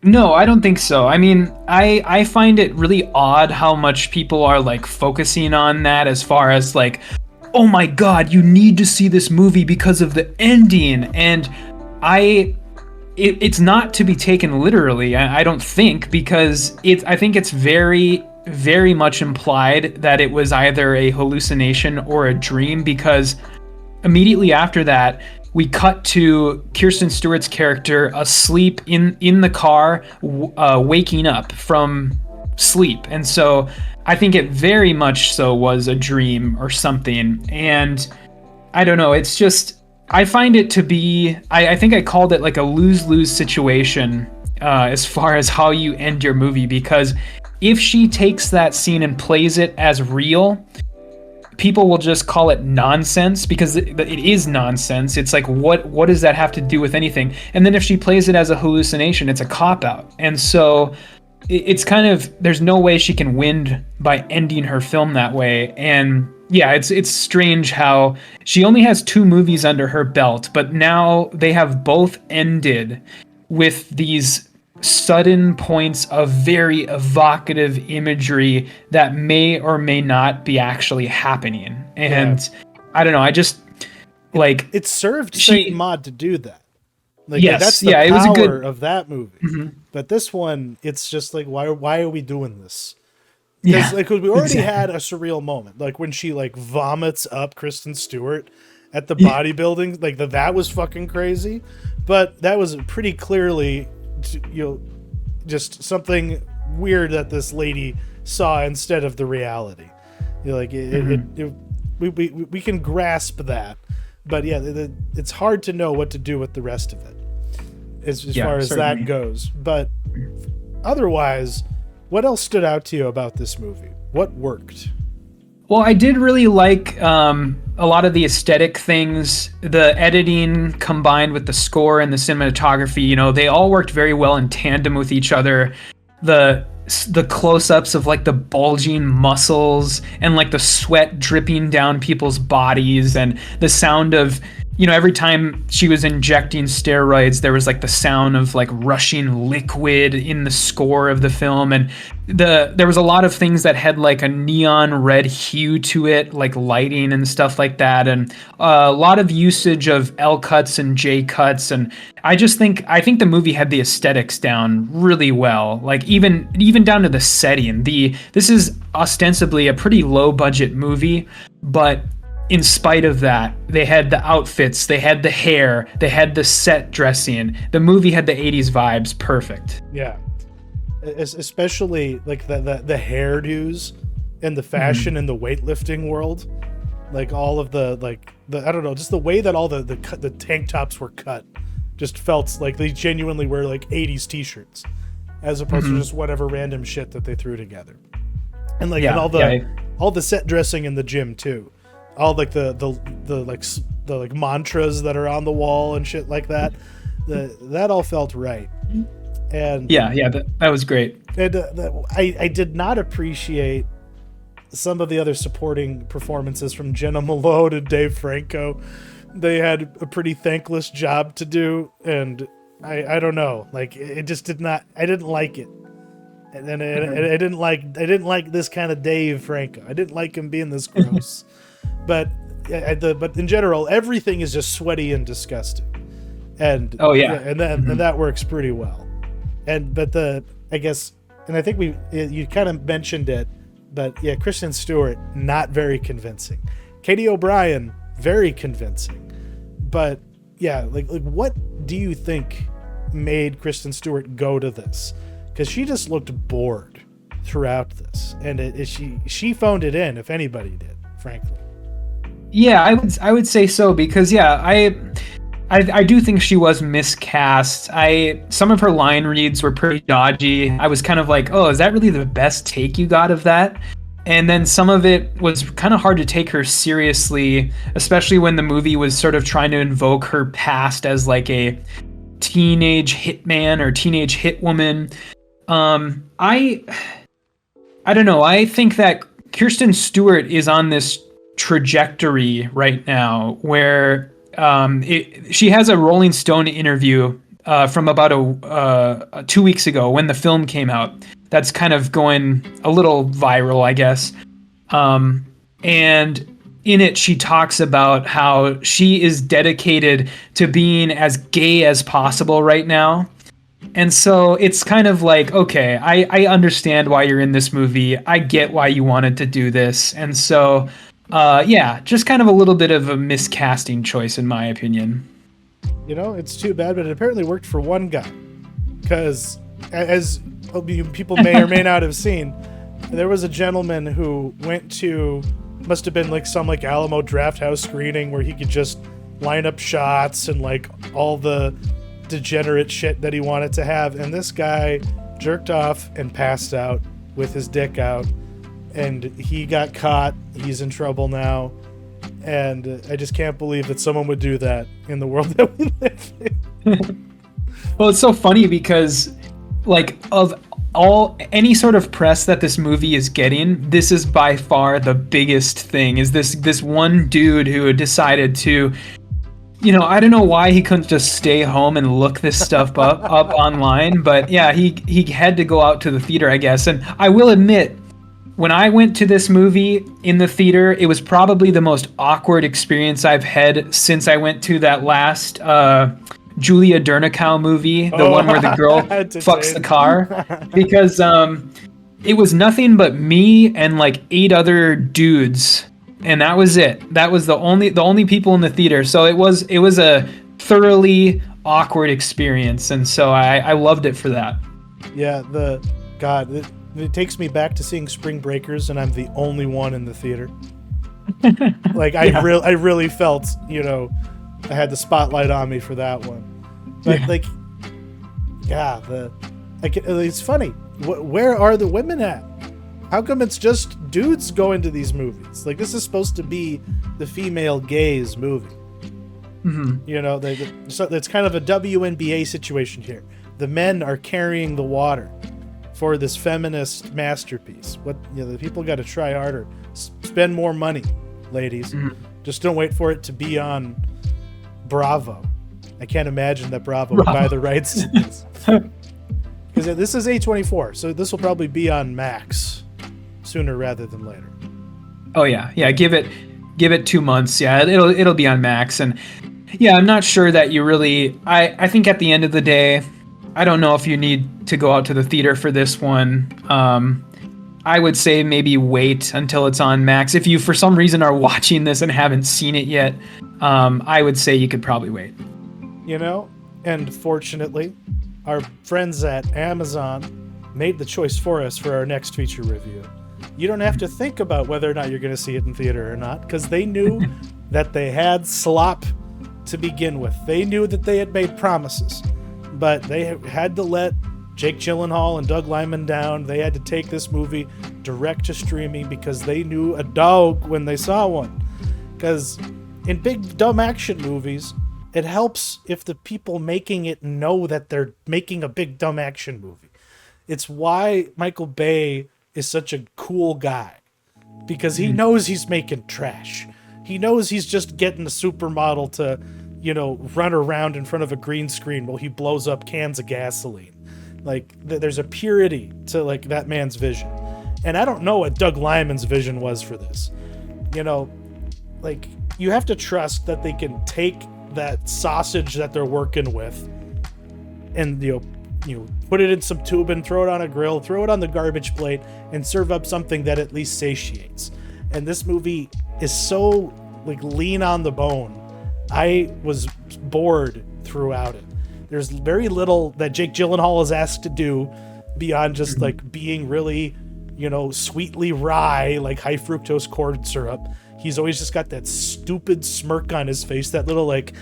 No, I don't think so. I mean, I find it really odd how much people are like focusing on that, as far as like, oh my God, you need to see this movie because of the ending. And it's not to be taken literally, I don't think, because I think it's very, very much implied that it was either a hallucination or a dream, because immediately after that, we cut to Kirsten Stewart's character asleep in the car, waking up from sleep. And so I think it very much so was a dream or something. And I don't know, it's just, I find it to be, I think I called it like a lose-lose situation as far as how you end your movie, because if she takes that scene and plays it as real, people will just call it nonsense, because it is nonsense. It's like, what does that have to do with anything? And then if she plays it as a hallucination, it's a cop-out. And so it's kind of, there's no way she can win by ending her film that way. And yeah, it's strange how she only has 2 movies under her belt, but now they have both ended with these sudden points of very evocative imagery that may or may not be actually happening. And I don't know, I just like it served Saint Maud to do that. Like, yes, that's the yeah, power it was a good of that movie. But this one, it's just like, why are we doing this? Yeah, Because we already had a surreal moment, like when she like vomits up Kristen Stewart at the bodybuilding, like that was fucking crazy. But that was pretty clearly, just something weird that this lady saw instead of the reality. We can grasp that, but yeah, it's hard to know what to do with the rest of it as far as certainly. that goes. But otherwise, what else stood out to you about this movie? What worked? Well, I did really like a lot of the aesthetic things, the editing combined with the score and the cinematography. They all worked very well in tandem with each other. The close-ups of like the bulging muscles and like the sweat dripping down people's bodies, and the sound of, every time she was injecting steroids, there was like the sound of like rushing liquid in the score of the film. And there was a lot of things that had like a neon red hue to it, like lighting and stuff like that. And a lot of usage of L cuts and J cuts. And I think the movie had the aesthetics down really well. Like even down to the setting. This is ostensibly a pretty low budget movie, but in spite of that, they had the outfits, they had the hair, they had the set dressing. The movie had the 80s vibes perfect. Yeah. Especially like the hairdos and the fashion in the weightlifting world. Like all of the I don't know, just the way that all the tank tops were cut just felt like they genuinely were like 80s t-shirts as opposed to just whatever random shit that they threw together. And like and all the set dressing in the gym too. All like the mantras that are on the wall and shit like that. That all felt right. And that was great. And I did not appreciate some of the other supporting performances from Jenna Malone and Dave Franco. They had a pretty thankless job to do, and I don't know, like it just did not. I didn't like it, and then I didn't like this kind of Dave Franco. I didn't like him being this gross. But in general, everything is just sweaty and disgusting, and and that works pretty well. But I guess, and I think you kind of mentioned it, but yeah, Kristen Stewart not very convincing. Katie O'Brien very convincing, but yeah, like what do you think made Kristen Stewart go to this? Because she just looked bored throughout this, and she phoned it in, if anybody did, frankly. Yeah, I would say so, because I do think she was miscast. Some of her line reads were pretty dodgy. I was kind of like, oh, is that really the best take you got of that? And then some of it was kind of hard to take her seriously, especially when the movie was sort of trying to invoke her past as like a teenage hitman or teenage hitwoman. I don't know. I think that Kirsten Stewart is on this trajectory right now where she has a Rolling Stone interview from about 2 weeks ago when the film came out that's kind of going a little viral, I guess. And in it, she talks about how she is dedicated to being as gay as possible right now. And so it's kind of like, okay, I understand why you're in this movie. I get why you wanted to do this. And so Yeah, just kind of a little bit of a miscasting choice in my opinion. You know, it's too bad, but it apparently worked for one guy. Because, as people may or may not have seen, there was a gentleman who went to, must have been like some like Alamo Drafthouse screening where he could just line up shots and like all the degenerate shit that he wanted to have. And this guy jerked off and passed out with his dick out. And he got caught. He's in trouble now. And I just can't believe that someone would do that in the world that we live in. Well, it's so funny because, like, of any sort of press that this movie is getting, this is by far the biggest thing. Is this one dude who had decided to, you know, I don't know why he couldn't just stay home and look this stuff up online, but yeah, he had to go out to the theater, I guess. And I will admit, when I went to this movie in the theater, it was probably the most awkward experience I've had since I went to that last Julia Dernicow movie, the one where the girl fucks the car, because it was nothing but me and like 8 other dudes, and that was it. That was the only people in the theater. So it was a thoroughly awkward experience, and so I loved it for that. Yeah, it takes me back to seeing Spring Breakers, and I'm the only one in the theater. Like I really felt, you know, I had the spotlight on me for that one. But it's funny. Where are the women at? How come it's just dudes going to these movies? Like, this is supposed to be the female gaze movie. Mm-hmm. You know, so it's kind of a WNBA situation here. The men are carrying the water for this feminist masterpiece. The people got to try harder, spend more money, ladies. Mm-hmm. Just don't wait for it to be on Bravo. I can't imagine that Bravo would buy the rights to this. Because this is A24, so this will probably be on Max sooner rather than later. Oh yeah, give it 2 months. Yeah, it'll be on Max, and yeah, I'm not sure that you really. I think at the end of the day, I don't know if you need to go out to the theater for this one. I would say maybe wait until it's on Max. If you for some reason are watching this and haven't seen it yet, I would say you could probably wait. You know, and fortunately, our friends at Amazon made the choice for us for our next feature review. You don't have to think about whether or not you're going to see it in theater or not, because they knew that they had slop to begin with. They knew that they had made promises, but they had to let Jake Gyllenhaal and Doug Liman down. They had to take this movie direct to streaming because they knew a dog when they saw one. Because in big dumb action movies, it helps if the people making it know that they're making a big dumb action movie. It's why Michael Bay is such a cool guy, because he knows he's making trash. He knows he's just getting a supermodel to, you know, run around in front of a green screen while he blows up cans of gasoline. Like, there's a purity to, like, that man's vision. And I don't know what Doug Liman's vision was for this. You know, like, you have to trust that they can take that sausage that they're working with and, you know, put it in some tubing, throw it on a grill, throw it on the garbage plate, and serve up something that at least satiates. And this movie is so, like, lean on the bone. I was bored throughout it. There's very little that Jake Gyllenhaal is asked to do beyond just like being really, you know, sweetly rye, like high fructose corn syrup. He's always just got that stupid smirk on his face, that little like,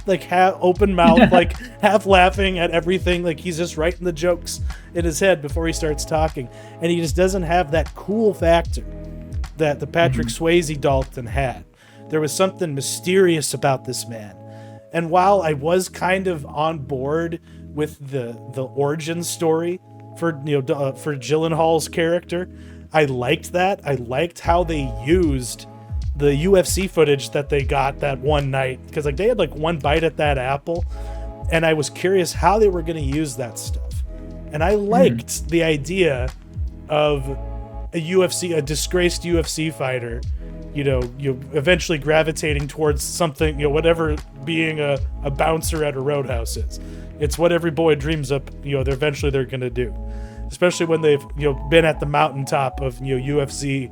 like half open mouth, like half laughing at everything. Like he's just writing the jokes in his head before he starts talking. And he just doesn't have that cool factor that the Patrick Swayze Dalton had. There was something mysterious about this man. And while I was kind of on board with the origin story for for Gyllenhaal's character, I liked that. I liked how they used the UFC footage that they got that one night, because like they had like one bite at that apple, and I was curious how they were going to use that stuff. And I liked the idea of a disgraced UFC fighter, you eventually gravitating towards something, whatever being a bouncer at a roadhouse is. It's what every boy dreams of, they're going to do. Especially when they've, been at the mountaintop of, UFC,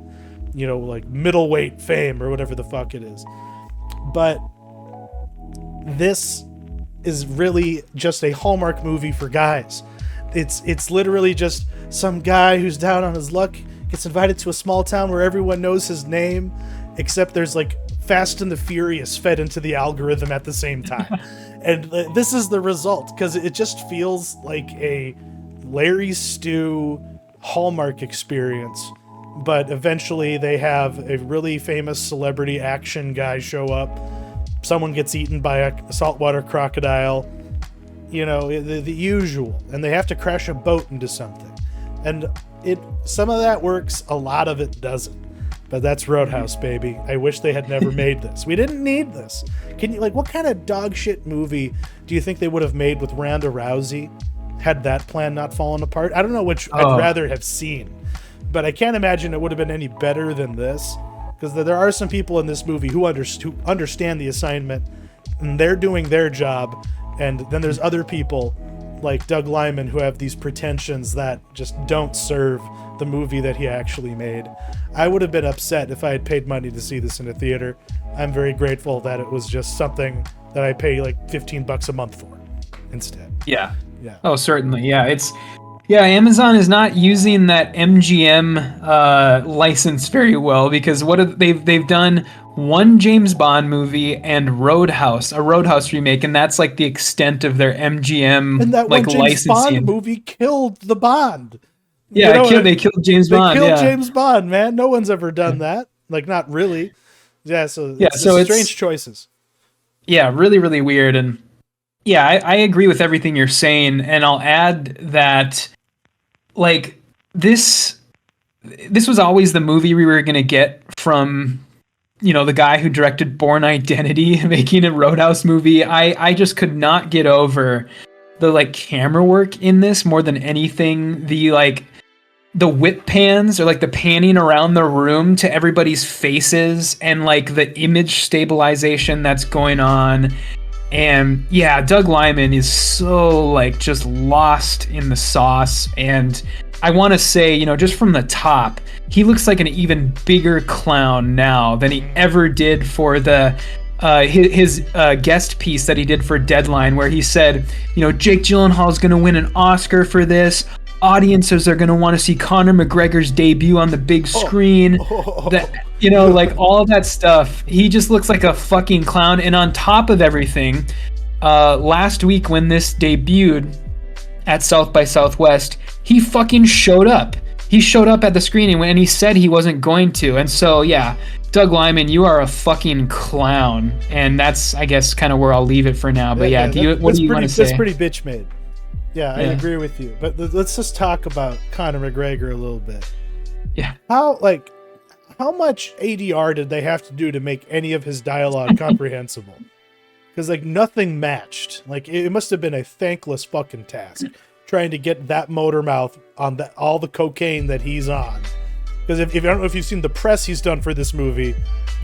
like middleweight fame or whatever the fuck it is. But this is really just a Hallmark movie for guys. It's literally just some guy who's down on his luck gets invited to a small town where everyone knows his name, except there's like Fast and the Furious fed into the algorithm at the same time. And this is the result, because it just feels like a Larry Stu Hallmark experience. But eventually they have a really famous celebrity action guy show up. Someone gets eaten by a saltwater crocodile. The usual. And they have to crash a boat into something. And some of that works, a lot of it doesn't. But that's Roadhouse, baby. I wish they had never made this. We didn't need this. What kind of dog shit movie do you think they would have made with Ronda Rousey had that plan not fallen apart? I don't know which I'd rather have seen. But I can't imagine it would have been any better than this. Because there are some people in this movie who understand the assignment, and they're doing their job. And then there's other people like Doug Liman who have these pretensions that just don't serve the movie that he actually made. I would have been upset if I had paid money to see this in a theater. I'm very grateful that it was just something that I pay like $15 a month for instead. Yeah. Yeah. Oh, certainly. Yeah. Amazon is not using that MGM license very well, because they've done one James Bond movie and a Roadhouse remake, and that's like the extent of their MGM and that like one James licensing. Bond movie killed the Bond. Yeah, they killed James Bond. They killed James Bond, man. No one's ever done that. Like, not really. Yeah, so it's strange choices. Yeah, really, really weird. And yeah, I agree with everything you're saying, and I'll add that, like, this was always the movie we were gonna get from, the guy who directed Bourne Identity making a Roadhouse movie. I just could not get over the like camera work in this more than anything. The whip pans, or like the panning around the room to everybody's faces, and like the image stabilization that's going on. And yeah, Doug Liman is so like just lost in the sauce. And I want to say, just from the top, he looks like an even bigger clown now than he ever did for the his guest piece that he did for Deadline, where he said, Jake Gyllenhaal's going to win an Oscar for this. Audiences are going to want to see Conor McGregor's debut on the big screen. That, like all of that stuff. He just looks like a fucking clown. And on top of everything, last week when this debuted at South by Southwest, he fucking showed up. He showed up at the screening and he said he wasn't going to. And so, yeah, Doug Liman, you are a fucking clown. And that's, I guess, kind of where I'll leave it for now. But what do you want to say? That's pretty bitch made. Yeah, I agree with you. But let's just talk about Conor McGregor a little bit. Yeah. How much ADR did they have to do to make any of his dialogue comprehensible? Because like nothing matched. Like it must have been a thankless fucking task trying to get that motor mouth on all the cocaine that he's on. Because if I don't know if you've seen the press he's done for this movie,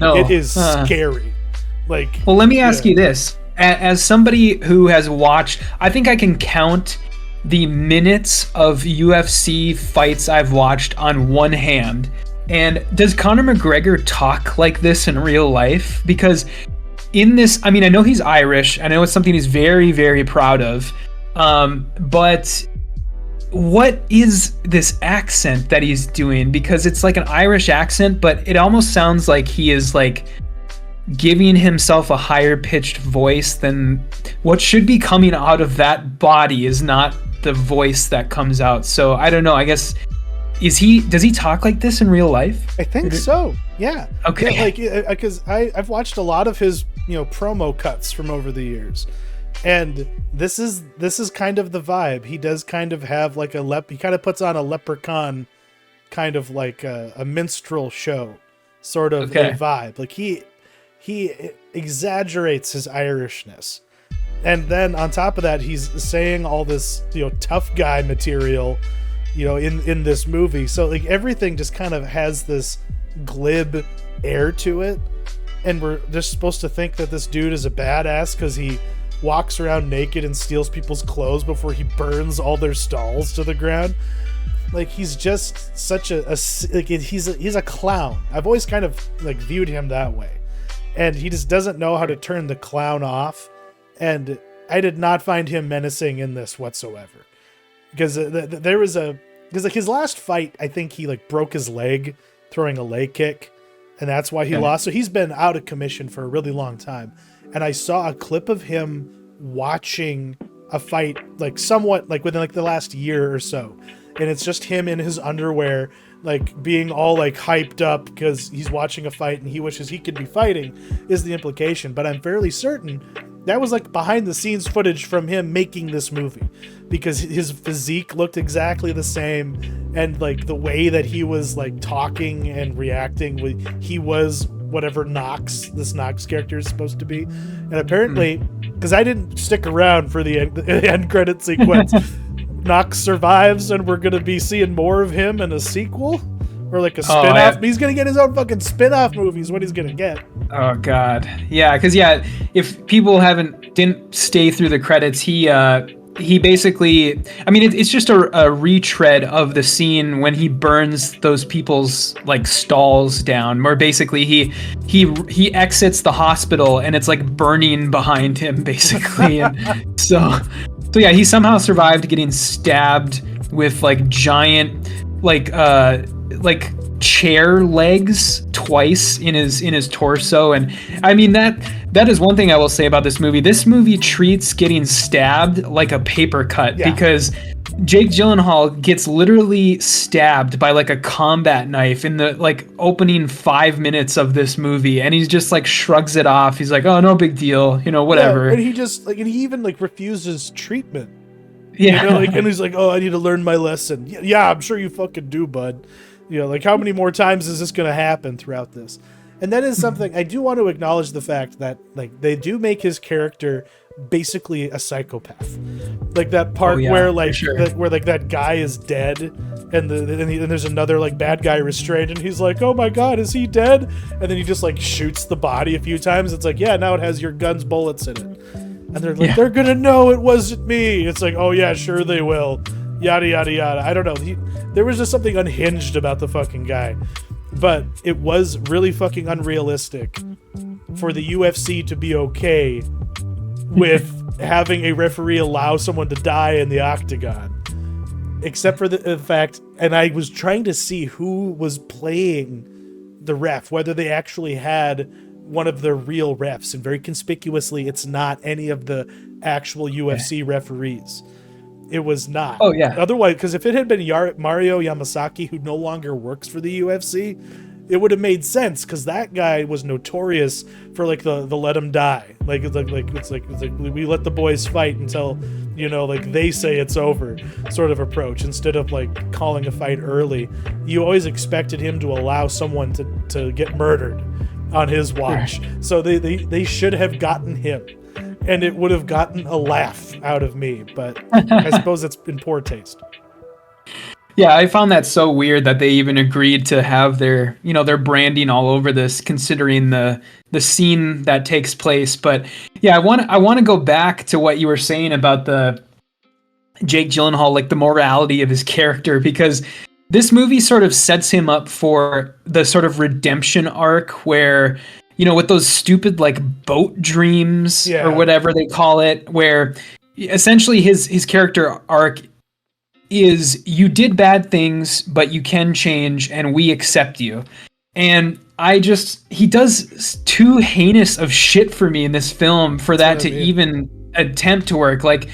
it is scary. Like, well, let me ask you this. As somebody who has watched, I think I can count the minutes of UFC fights I've watched on one hand. And does Conor McGregor talk like this in real life? Because in this, I mean, I know he's Irish. I know it's something he's very, very proud of. But what is this accent that he's doing? Because it's like an Irish accent, but it almost sounds like he is like giving himself a higher pitched voice than what should be coming out of that body is not the voice that comes out. So I don't know, I guess, does he talk like this in real life? I think so. Yeah. Okay. Yeah, like, because I've watched a lot of his, promo cuts from over the years. And this is kind of the vibe. He does kind of have like he kind of puts on a leprechaun kind of like a minstrel show sort of a vibe. Like he exaggerates his Irishness. And then on top of that, he's saying all this, tough guy material, in this movie. So like everything just kind of has this glib air to it. And we're just supposed to think that this dude is a badass because he walks around naked and steals people's clothes before he burns all their stalls to the ground. Like, he's just such he's a clown. I've always kind of like viewed him that way, and he just doesn't know how to turn the clown off. And I did not find him menacing in this whatsoever, because because like his last fight, I think he like broke his leg throwing a leg kick, and that's why he lost. So he's been out of commission for a really long time. And I saw a clip of him watching a fight, like somewhat like within like the last year or so, and it's just him in his underwear, like being all like hyped up because he's watching a fight and he wishes he could be fighting, is the implication. But I'm fairly certain that was like behind the scenes footage from him making this movie, because his physique looked exactly the same, and like the way that he was like talking and reacting, he was whatever this Knox character is supposed to be. And apparently, because I didn't stick around for the end credit sequence, Knox survives, and we're going to be seeing more of him in a sequel or like a spin-off. He's going to get his own fucking spin-off movies. What he's going to get. Oh God. Yeah. Cause if people didn't stay through the credits, he basically, I mean, it's just a retread of the scene when he burns those people's like stalls down, where basically he exits the hospital and it's like burning behind him basically. And so yeah, he somehow survived getting stabbed with like giant, like chair legs twice in his torso. And I mean, that is one thing I will say about this movie. This movie treats getting stabbed like a paper cut, because Jake Gyllenhaal gets literally stabbed by like a combat knife in the like opening 5 minutes of this movie, and he's just like shrugs it off. He's like, oh, no big deal, whatever. And he just like, and he even like refuses treatment. And he's like, oh, I need to learn my lesson. Yeah, I'm sure you fucking do, bud. Like how many more times is this going to happen throughout this? And that is something I do want to acknowledge, the fact that like they do make his character basically a psychopath. Like that part where like where like that guy is dead, and there's another like bad guy restrained, and he's like, oh my God, is he dead? And then he just like shoots the body a few times. It's like, yeah, now it has your gun's bullets in it. And they're like, they're gonna know it wasn't me. It's like, oh yeah, sure they will. Yada yada yada. I don't know. There was just something unhinged about the fucking guy. But it was really fucking unrealistic for the UFC to be okay with having a referee allow someone to die in the octagon. Except for the fact, and I was trying to see who was playing the ref, whether they actually had one of the real refs, and very conspicuously, it's not any of the actual UFC referees. It was not. Oh, yeah. Otherwise, because if it had been Mario Yamasaki, who no longer works for the UFC, it would have made sense, because that guy was notorious for like the let him die. Like it's like we let the boys fight until like they say it's over sort of approach, instead of like calling a fight early. You always expected him to allow someone to get murdered on his watch. So they should have gotten him. And it would have gotten a laugh out of me, but I suppose it's in poor taste. Yeah, I found that so weird that they even agreed to have their branding all over this, considering the scene that takes place. But yeah, I want to go back to what you were saying about the Jake Gyllenhaal, like the morality of his character, because this movie sort of sets him up for the sort of redemption arc where, with those stupid like boat dreams or whatever they call it, where essentially his character arc is, you did bad things, but you can change and we accept you. And he does too heinous of shit for me in this film for that to even attempt to work. Like,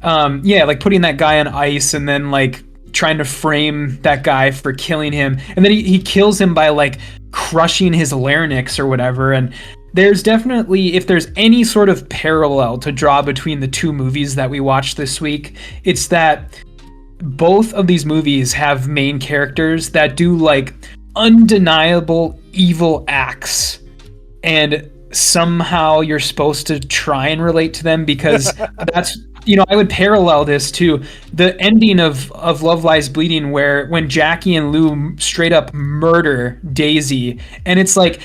like putting that guy on ice and then like trying to frame that guy for killing him. And then he kills him by like crushing his larynx or whatever. And there's definitely, if there's any sort of parallel to draw between the two movies that we watched this week, it's that both of these movies have main characters that do like undeniable evil acts, and somehow you're supposed to try and relate to them, because that's, I would parallel this to the ending of Love Lies Bleeding, when Jackie and Lou straight up murder Daisy, and it's like,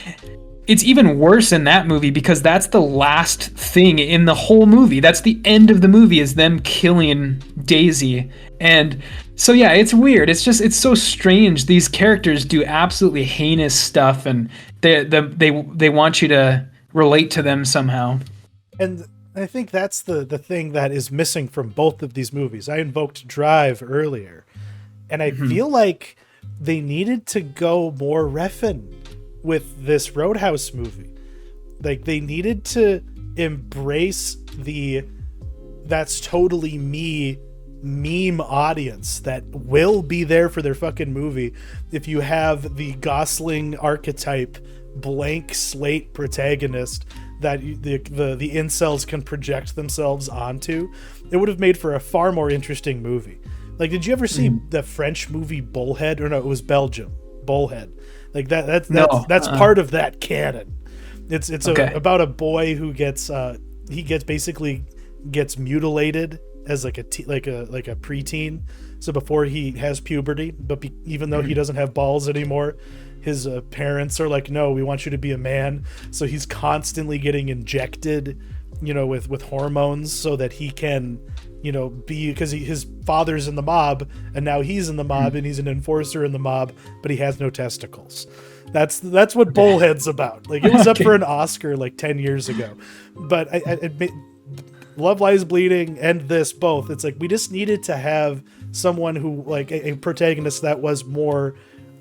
it's even worse in that movie because that's the last thing in the whole movie. That's the end of the movie, is them killing Daisy. And so yeah, it's weird. It's so strange. These characters do absolutely heinous stuff, and they want you to relate to them somehow. And I think that's the thing that is missing from both of these movies. I invoked Drive earlier, and I feel like they needed to go more reffin' with this Roadhouse movie. Like, they needed to embrace the "that's totally me" meme audience that will be there for their fucking movie if you have the Gosling archetype blank slate protagonist that the incels can project themselves onto. It would have made for a far more interesting movie. Like, did you ever see the French movie Bullhead? Or no, it was Belgium. Bullhead. Like that's part of that canon. It's about a boy who gets basically mutilated as like a preteen. So before he has puberty, but even though he doesn't have balls anymore, his parents are like, no, we want you to be a man. So he's constantly getting injected, with hormones so that he can, be, because his father's in the mob and now he's in the mob and he's an enforcer in the mob, but he has no testicles. That's what Bullhead's about. Like, it was up for an Oscar like 10 years ago, but Love Lies Bleeding and this both. It's like, we just needed to have someone who, like, a protagonist that was more,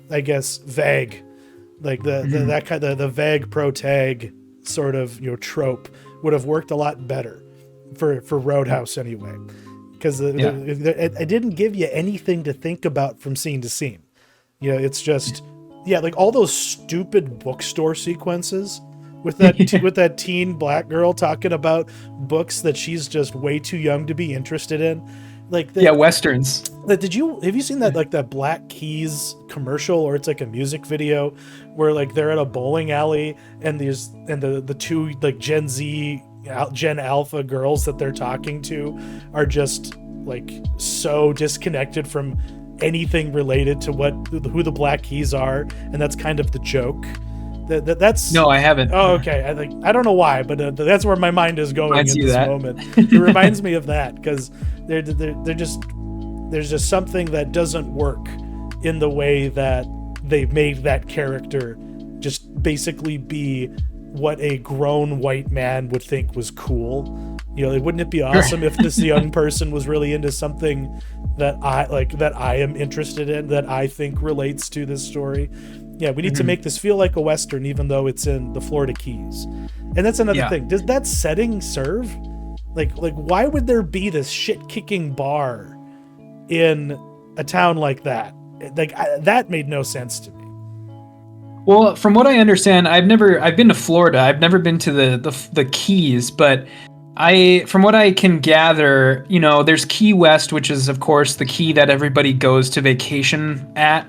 I guess, vague, like that kind of the vague protag sort of trope would have worked a lot better for Roadhouse anyway, because it didn't give you anything to think about from scene to scene. It's just like all those stupid bookstore sequences with that with that teen black girl talking about books that she's just way too young to be interested in. Like westerns. Have you seen that, like, that Black Keys commercial, or it's like a music video where, like, they're at a bowling alley and the two, like, Gen Z, Gen Alpha girls that they're talking to are just, like, so disconnected from anything related to who the Black Keys are, and that's kind of the joke. That's no, I haven't. Oh, okay. I don't know why, but that's where my mind is going in this moment. It reminds me of that, because there's just something that doesn't work in the way that they made that character just basically be what a grown white man would think was cool. Wouldn't it be awesome if this young person was really into something that I am interested in, that I think relates to this story? Yeah, we need to make this feel like a Western, even though it's in the Florida Keys. And that's another thing. Does that setting serve? Like, why would there be this shit-kicking bar in a town like that? Like, that made no sense to me. Well, from what I understand, I've been to Florida. I've never been to the Keys, but from what I can gather, there's Key West, which is, of course, the key that everybody goes to vacation at.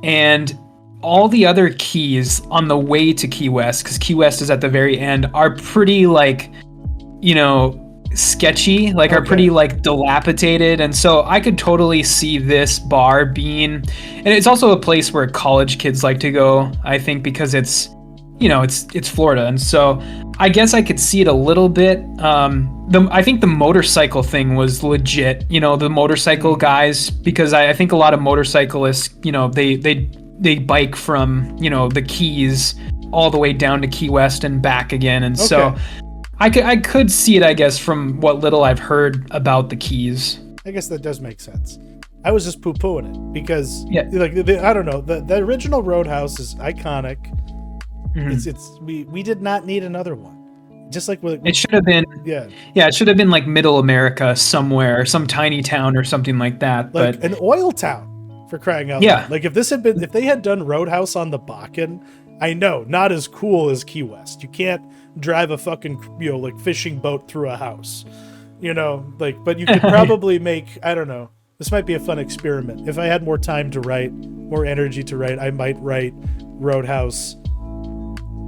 And all the other keys on the way to Key West, because Key West is at the very end, are pretty, like, sketchy, like, are pretty, like, dilapidated. And so I could totally see this bar being, and it's also a place where college kids like to go, I think, because it's Florida. And so I guess I could see it a little bit. I think the motorcycle thing was legit, the motorcycle guys, because I think a lot of motorcyclists, they bike from, the Keys all the way down to Key West and back again. And so I could see it, I guess, from what little I've heard about the Keys. I guess that does make sense. I was just poo-pooing it because, I don't know, the original Roadhouse is iconic. We did not need another one. Just like it should have been. It should have been like Middle America somewhere, some tiny town or something like that. Like but an oil town, for crying out loud. Like, if they had done Roadhouse on the Bakken, I know, not as cool as Key West. You can't drive a fucking like fishing boat through a house, but you could probably make, I don't know. This might be a fun experiment. If I had more time to write, more energy to write, I might write Roadhouse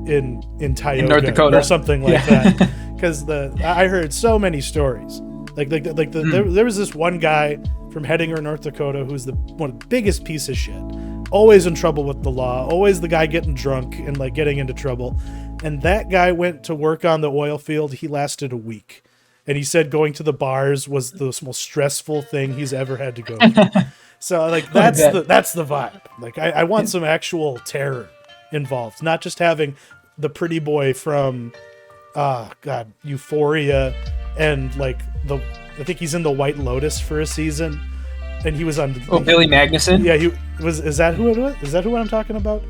in Tioga, in North Dakota, or something like that. Because I heard so many stories. There was this one guy from Hettinger, North Dakota, who's one of the biggest piece of shit. always in trouble with the law, always the guy getting drunk and like getting into trouble. And that guy went to work on the oil field. He lasted a week. And he said going to the bars was the most stressful thing he's ever had to go through. So like that's the vibe. Like I want some actual terror involved, not just having the pretty boy from Euphoria and like I think he's in the White Lotus for a season, and he was on Billy Magnuson. Yeah, is that who it was? Is that who I'm talking about?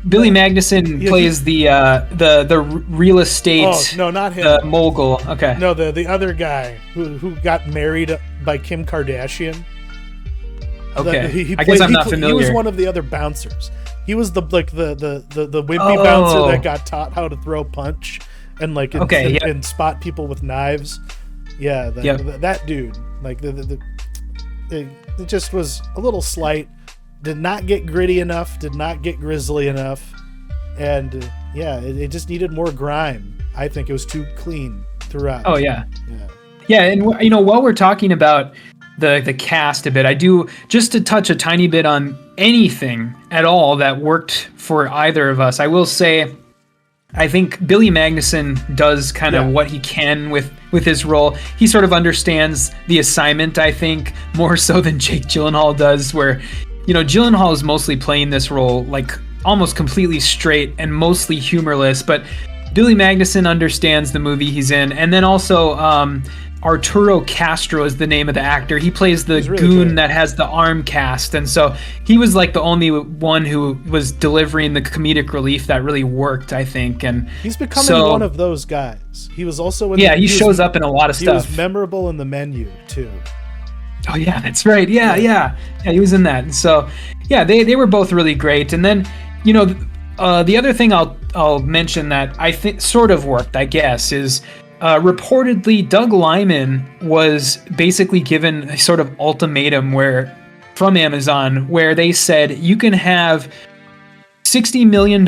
Billy Magnuson plays the real estate. Oh no, not him. The mogul. Okay. No, the other guy who got married by Kim Kardashian. Okay. I guess I'm not familiar. He was one of the other bouncers. He was the wimpy bouncer that got taught how to throw a punch and and spot people with knives. Yeah, that dude. Like it just was a little slight. Did not get gritty enough. Did not get grisly enough. And it just needed more grime. I think it was too clean throughout. Oh yeah. Yeah, and while we're talking about the cast a bit, I do, just to touch a tiny bit on anything at all that worked for either of us. I will say, I think Billy Magnuson does kind of what he can with his role. He sort of understands the assignment, I think, more so than Jake Gyllenhaal does, where, Gyllenhaal is mostly playing this role like almost completely straight and mostly humorless, but Billy Magnuson understands the movie he's in. And then also Arturo Castro is the name of the actor. He plays the really goon that has the arm cast. And so he was like the only one who was delivering the comedic relief that really worked, I think. And he's becoming one of those guys. He was also in he shows up in a lot of stuff. He was memorable in The Menu too. Oh yeah, that's right. Yeah, he was in that. And so they were both really great. And then, the other thing I'll mention that I think sort of worked, I guess, is reportedly Doug Liman was basically given a sort of ultimatum from Amazon where they said, you can have $60 million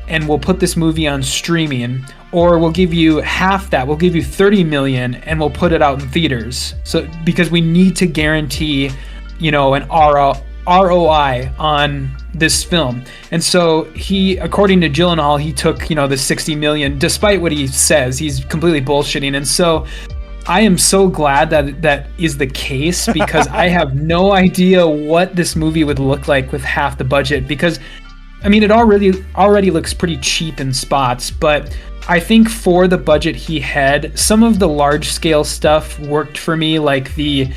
and we'll put this movie on streaming, or we'll give you half that, we'll give you $30 million and we'll put it out in theaters. So because we need to guarantee, an ROI on this film. And so he, according to Gyllenhaal, he took, the 60 million, despite what he says, he's completely bullshitting. And so I am so glad that is the case, because I have no idea what this movie would look like with half the budget, because it already looks pretty cheap in spots, but I think for the budget he had, some of the large scale stuff worked for me, like the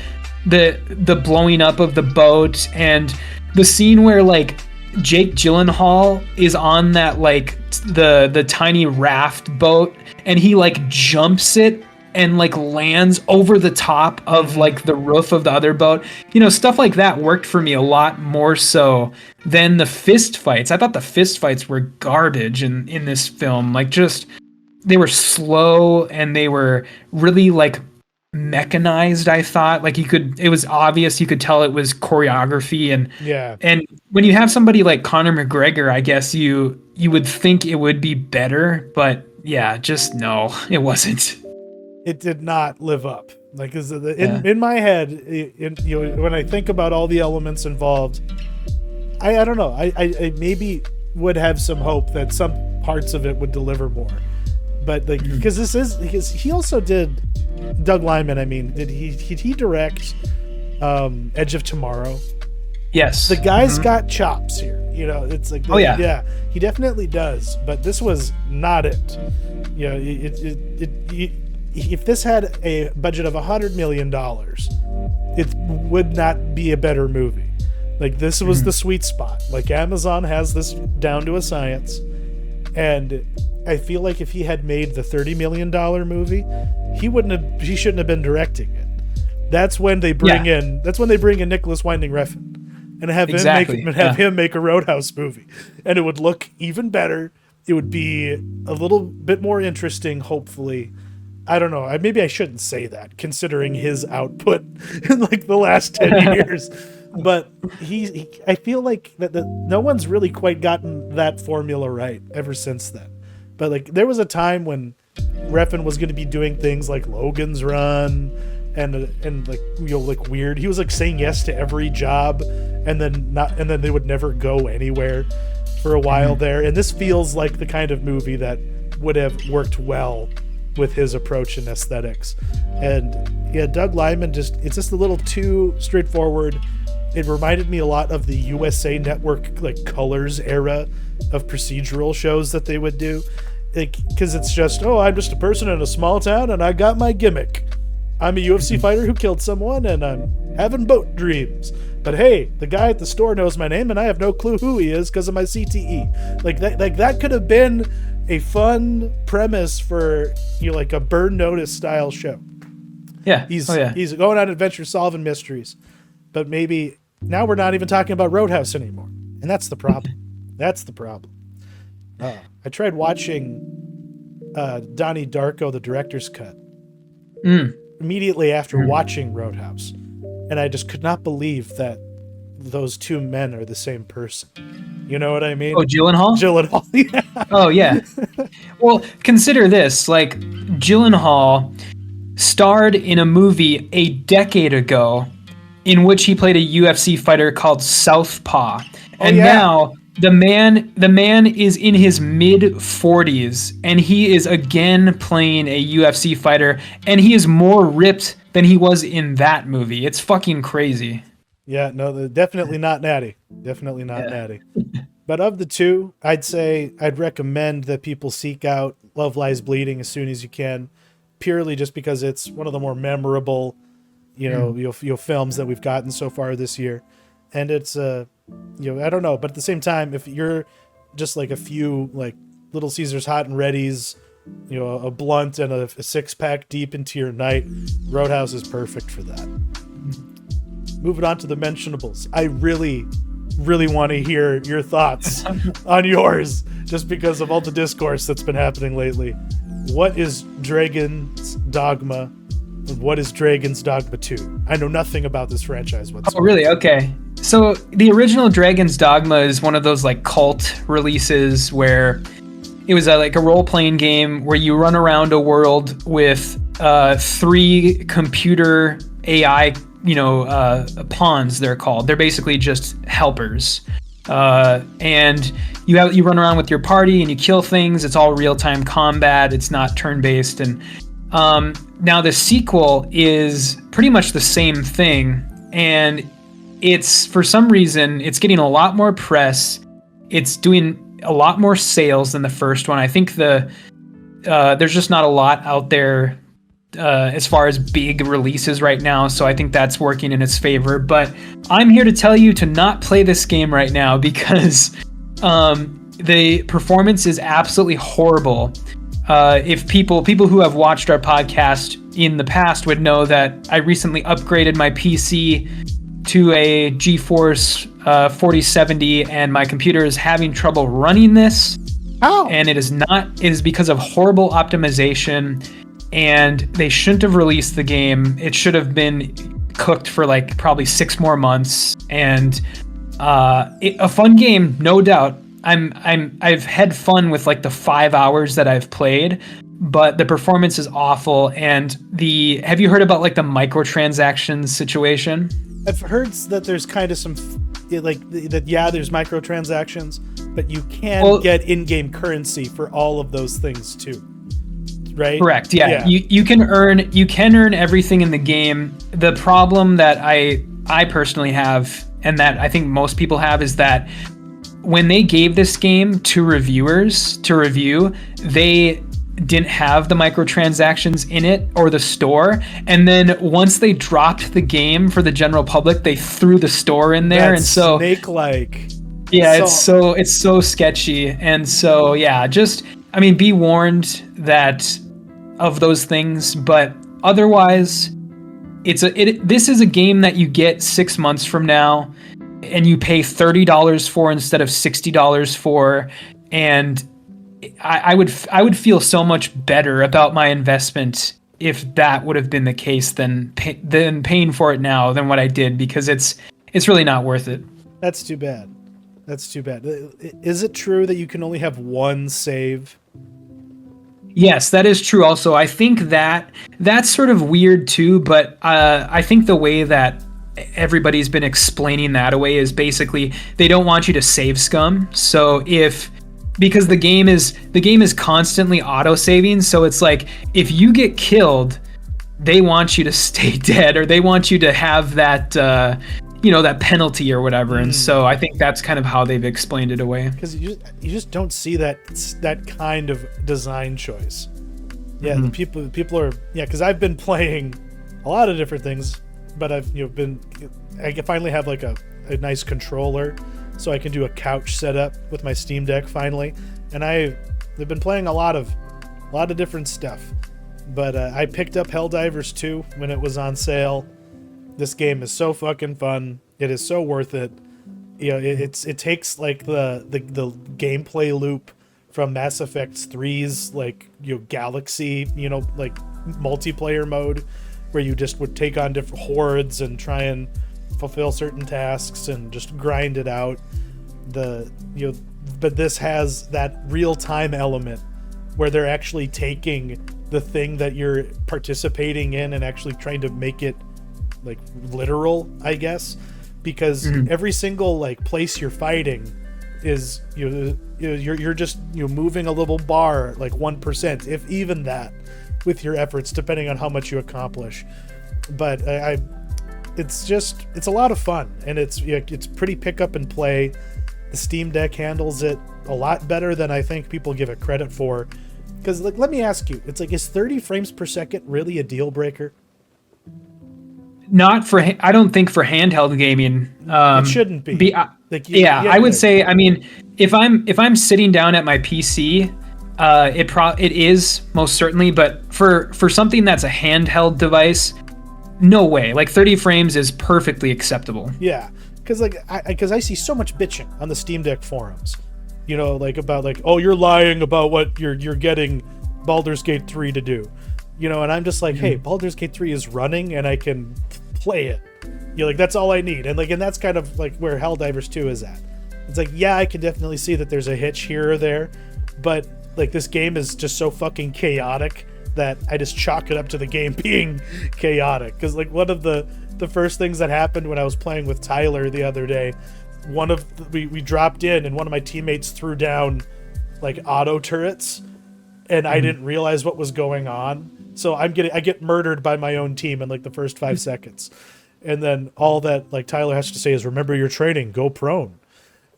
blowing up of the boat and the scene where like Jake Gyllenhaal is on that like the tiny raft boat and he like jumps it and like lands over the top of like the roof of the other boat. Stuff like that worked for me a lot more so than the fist fights. I thought the fist fights were garbage in this film. Like, just, they were slow and they were really like mechanized, I thought. Like, it was obvious, you could tell it was choreography. And when you have somebody like Conor McGregor, I guess you would think it would be better, but yeah, just no, it wasn't. It did not live up. Like, in my head, when I think about all the elements involved, I don't know. I maybe would have some hope that some parts of it would deliver more, but like because he also did, Doug Liman. I mean, did he direct Edge of Tomorrow? Yes. The guy's got chops here. It's like yeah, he definitely does. But this was not it. If this had a budget of $100 million, it would not be a better movie. Like, this was the sweet spot. Like, Amazon has this down to a science, and I feel like if he had made the $30 million movie, he shouldn't have been directing it. That's when they bring in Nicholas Winding Refn and have him make a Roadhouse movie, and it would look even better. It would be a little bit more interesting, hopefully. I don't know. Maybe I shouldn't say that, considering his output in like the last 10 years. But I feel like that no one's really quite gotten that formula right ever since then. But like, there was a time when Refn was going to be doing things like Logan's Run and like, you know, like weird. He was like saying yes to every job, and then they would never go anywhere for a while there. And this feels like the kind of movie that would have worked well with his approach and aesthetics. And yeah, Doug Liman it's just a little too straightforward. It reminded me a lot of the USA Network like Colors era of procedural shows that they would do. Because it's just, I'm just a person in a small town and I got my gimmick. I'm a UFC fighter who killed someone and I'm having boat dreams. But hey, the guy at the store knows my name and I have no clue who he is because of my CTE. Like that could have been a fun premise for, you know, like a Burn Notice style show. Yeah. He's going on adventure solving mysteries. But maybe now we're not even talking about Roadhouse anymore. And that's the problem. That's the problem. I tried watching Donnie Darko, the director's cut, immediately after watching Roadhouse. And I just could not believe that those two men are the same person. You know what I mean? Oh, Gyllenhaal? Gyllenhaal, yeah. Oh, yeah. Well, consider this. Like, Gyllenhaal starred in a movie a decade ago in which he played a UFC fighter called Southpaw. And now the man is in his mid-40s and he is again playing a UFC fighter and he is more ripped than he was in that movie. It's fucking crazy. Yeah, no, definitely not Natty. Definitely not Natty. But of the two, I'd recommend that people seek out Love Lies Bleeding as soon as you can, purely just because it's one of the more memorable, you know, films that we've gotten so far this year. And it's I don't know, but at the same time, if you're just like a few like Little Caesars Hot and Ready's, you know, a blunt and a 6-pack deep into your night, Roadhouse is perfect for that. Moving on to the mentionables. I really want to hear your thoughts on yours, just because of all the discourse that's been happening lately. What is Dragon's Dogma? And what is Dragon's Dogma 2? I know nothing about this franchise whatsoever. Oh, really? Okay. So the original Dragon's Dogma is one of those like cult releases where it was like a role-playing game where you run around a world with 3 computer AI, pawns. They're called. They're basically just helpers, and you run around with your party and you kill things. It's all real-time combat. It's not turn-based. And now the sequel is pretty much the same thing, and it's, for some reason, it's getting a lot more press. It's doing a lot more sales than the first one. I think there's just not a lot out there as far as big releases right now, so I think that's working in its favor. But I'm here to tell you to not play this game right now because the performance is absolutely horrible. If people who have watched our podcast in the past would know that I recently upgraded my PC to a GeForce 4070, and my computer is having trouble running this. Oh. And it is because of horrible optimization, and they shouldn't have released the game. It should have been cooked for like probably 6 more months. And a fun game, no doubt. I've had fun with like the 5 hours that I've played, but the performance is awful. And have you heard about like the microtransactions situation? I've heard that there's kind of some there's microtransactions, but you can get in-game currency for all of those things too. Right? Correct. Yeah. You can earn everything in the game. The problem that I personally have, and that I think most people have, is that when they gave this game to reviewers to review, they didn't have the microtransactions in it or the store, and then once they dropped the game for the general public, they threw the store in there. That's and so snake-like. Yeah, it's so sketchy. And so yeah, just be warned of those things, but otherwise this is a game that you get 6 months from now and you pay $30 for instead of $60 for, and I would feel so much better about my investment if that would have been the case than paying for it now than what I did, because it's really not worth it. That's too bad. Is it true that you can only have one save? Yes, that is true. Also, I think that's sort of weird too. But I think the way that everybody's been explaining that away is basically they don't want you to save scum. So because the game is constantly auto saving, so it's like if you get killed, they want you to stay dead, or they want you to have that that penalty or whatever. And so I think that's kind of how they've explained it away. Because you just don't see that kind of design choice. Yeah, the people are because I've been playing a lot of different things, but I finally have like a nice controller, so I can do a couch setup with my Steam Deck finally, and I've been playing a lot of different stuff. But I picked up Helldivers 2 when it was on sale. This game is so fucking fun. It is so worth it. It takes like the gameplay loop from Mass Effect 3's Galaxy, like multiplayer mode, where you just would take on different hordes and try and fulfill certain tasks and just grind it out. But this has that real-time element where they're actually taking the thing that you're participating in and actually trying to make it like literal, I guess, because every single like place you're fighting is you're just moving a little bar like 1%, if even that, with your efforts, depending on how much you accomplish. But it's a lot of fun, and it's pretty pick up and play. The Steam Deck handles it a lot better than I think people give it credit for. Because let me ask you, it's like, is 30 frames per second really a deal breaker? Not for, I don't think for handheld gaming. It shouldn't be. I would say, I mean, if I'm sitting down at my PC, it is most certainly, but for something that's a handheld device, no way. Like 30 frames is perfectly acceptable. Yeah, because I see so much bitching on the Steam Deck forums, about oh, you're lying about what you're getting Baldur's Gate 3 to do, and I'm just like, hey, Baldur's Gate 3 is running and I can play it. That's all I need. And that's kind of like where Helldivers 2 is at. It's like, yeah, I can definitely see that there's a hitch here or there, but this game is just so fucking chaotic that I just chalk it up to the game being chaotic. Because one of the first things that happened when I was playing with Tyler the other day, we dropped in and one of my teammates threw down auto turrets, and I didn't realize what was going on. So I get murdered by my own team in the first 5 seconds. And then all that Tyler has to say is, remember your training, go prone.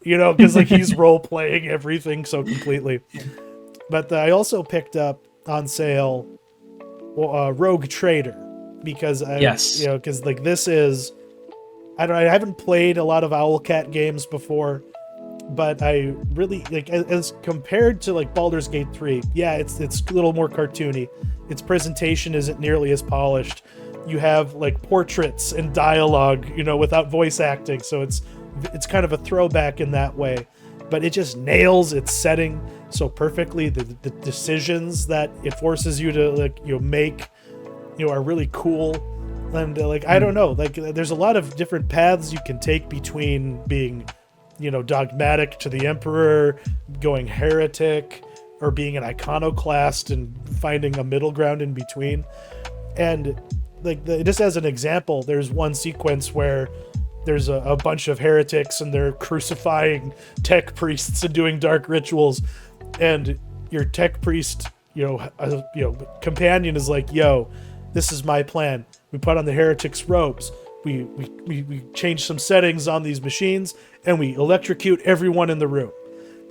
Because he's role playing everything so completely. But I also picked up on sale Rogue Trader, because this is, I haven't played a lot of Owlcat games before, but I really as compared to Baldur's Gate 3, yeah, it's a little more cartoony. Its presentation isn't nearly as polished. You have portraits and dialogue, without voice acting, so it's kind of a throwback in that way. But it just nails its setting so perfectly. The decisions that it forces you to make, are really cool. And I don't know, there's a lot of different paths you can take between being, dogmatic to the Emperor, going heretic, or being an iconoclast and finding a middle ground in between. And just as an example, there's one sequence where there's a bunch of heretics and they're crucifying tech priests and doing dark rituals, and your tech priest, companion is like, yo, this is my plan. We put on the heretics' robes. We change some settings on these machines, and we electrocute everyone in the room.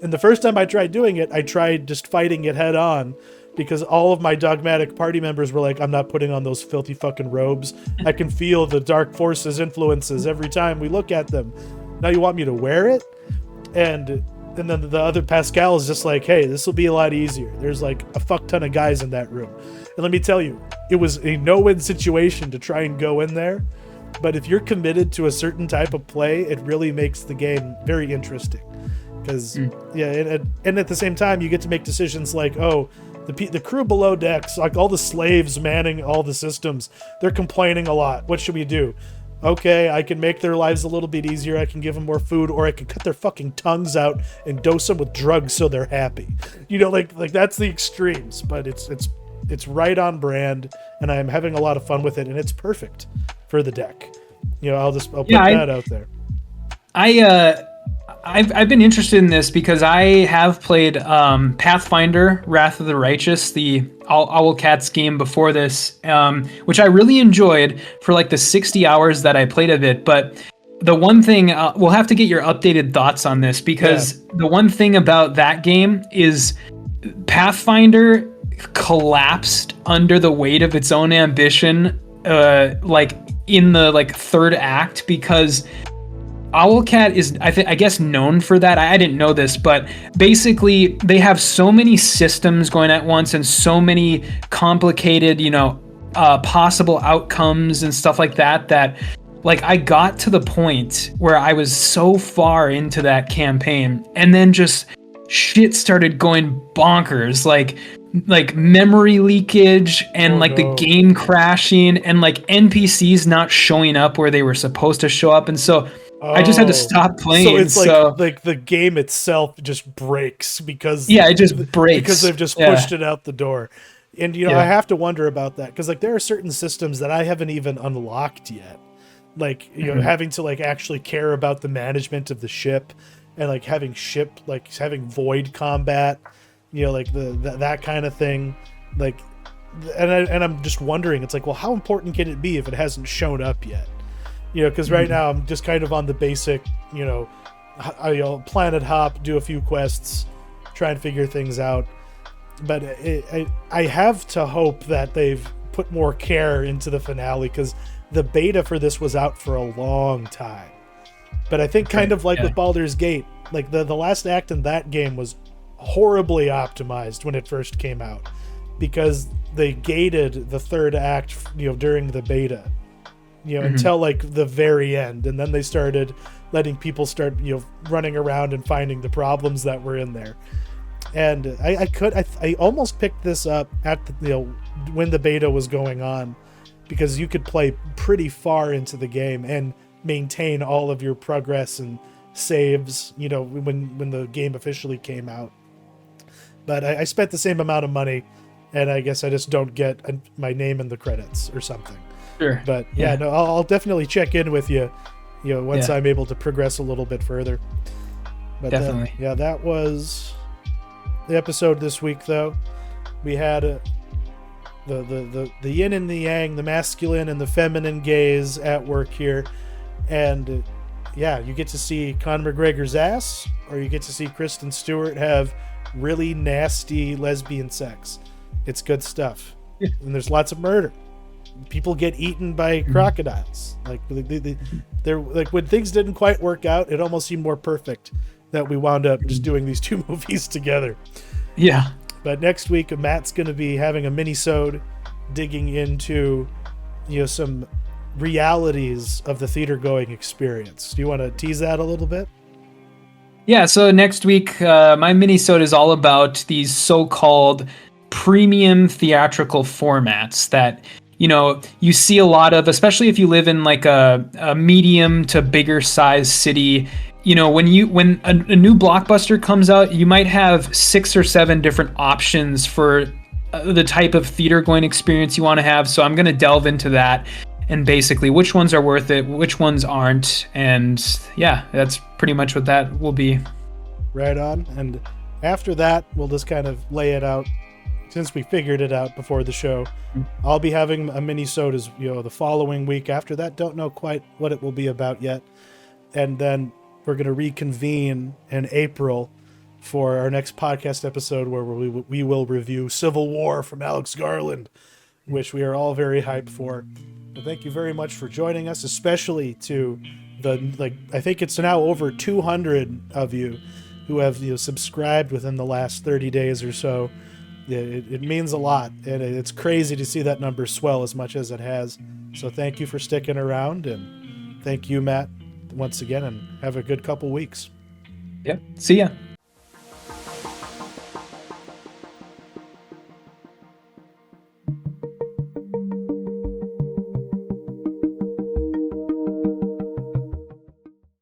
And the first time I tried doing it, I tried just fighting it head on, because all of my dogmatic party members were like, I'm not putting on those filthy fucking robes. I can feel the dark forces influences every time we look at them. Now you want me to wear it? And then the other Pascal is just like, hey, this will be a lot easier. There's a fuck ton of guys in that room. And let me tell you, it was a no-win situation to try and go in there. But if you're committed to a certain type of play, it really makes the game very interesting. Because, and at the same time, you get to make decisions like, oh, the crew below decks, all the slaves manning all the systems, they're complaining a lot. What should we do? okay, I can make their lives a little bit easier. I can give them more food, or I can cut their fucking tongues out and dose them with drugs so they're happy. You know, like that's the extremes, but it's right on brand, and I'm having a lot of fun with it, and it's perfect for the deck. You know, I'll put that out there. I've been interested in this because I have played Pathfinder: Wrath of the Righteous, the Owlcats game before this, which I really enjoyed for like the 60 hours that I played of it. But the one thing, we'll have to get your updated thoughts on this, because the one thing about that game is Pathfinder collapsed under the weight of its own ambition, like in the third act, because Owlcat is, I guess, known for that. I didn't know this, but basically they have so many systems going at once and so many complicated, possible outcomes and stuff like that, that like I got to the point where I was so far into that campaign, and then just shit started going bonkers, like memory leakage and the game crashing and like NPCs not showing up where they were supposed to show up, and so I just had to stop playing. So it's like the game itself just breaks because it just breaks because they've just pushed it out the door. And I have to wonder about that, because like there are certain systems that I haven't even unlocked yet, like having to like actually care about the management of the ship, and like having void combat, like that kind of thing, like, and I'm just wondering, it's like, well, how important can it be if it hasn't shown up yet? Because right now I'm just kind of on the basic, planet hop, do a few quests, try and figure things out. But I have to hope that they've put more care into the finale, because the beta for this was out for a long time. But I think kind of like with Baldur's Gate, like the last act in that game was horribly optimized when it first came out, because they gated the third act, during the beta. Until like the very end, and then they started letting people start, running around and finding the problems that were in there. And I almost picked this up at the, when the beta was going on, because you could play pretty far into the game and maintain all of your progress and saves, when the game officially came out. But I spent the same amount of money, and I guess I just don't get my name in the credits or something. Sure. But I'll definitely check in with you, once I'm able to progress a little bit further. But definitely. That was the episode this week, though. We had the yin and the yang, the masculine and the feminine gaze at work here, and you get to see Conor McGregor's ass, or you get to see Kristen Stewart have really nasty lesbian sex. It's good stuff, and there's lots of murder. People get eaten by crocodiles. Like they're like, when things didn't quite work out, it almost seemed more perfect that we wound up just doing these two movies together. Yeah. But next week, Matt's going to be having a mini-sode digging into some realities of the theater-going experience. Do you want to tease that a little bit? Yeah. So next week, my mini-sode is all about these so-called premium theatrical formats that you see a lot of, especially if you live in like a medium to bigger size city. When a new blockbuster comes out, you might have 6 or 7 different options for the type of theater going experience you want to have. So I'm going to delve into that, and basically which ones are worth it, which ones aren't. And that's pretty much what that will be. Right on. And after that, we'll just kind of lay it out. Since we figured it out before the show, I'll be having a mini-sode as the following week. After that, don't know quite what it will be about yet. And then we're going to reconvene in April for our next podcast episode, where we will review Civil War from Alex Garland, which we are all very hyped for. But thank you very much for joining us, especially to I think it's now over 200 of you who have subscribed within the last 30 days or so. It means a lot, and it's crazy to see that number swell as much as it has. So thank you for sticking around, and thank you, Matt, once again, and have a good couple weeks. Yep. See ya.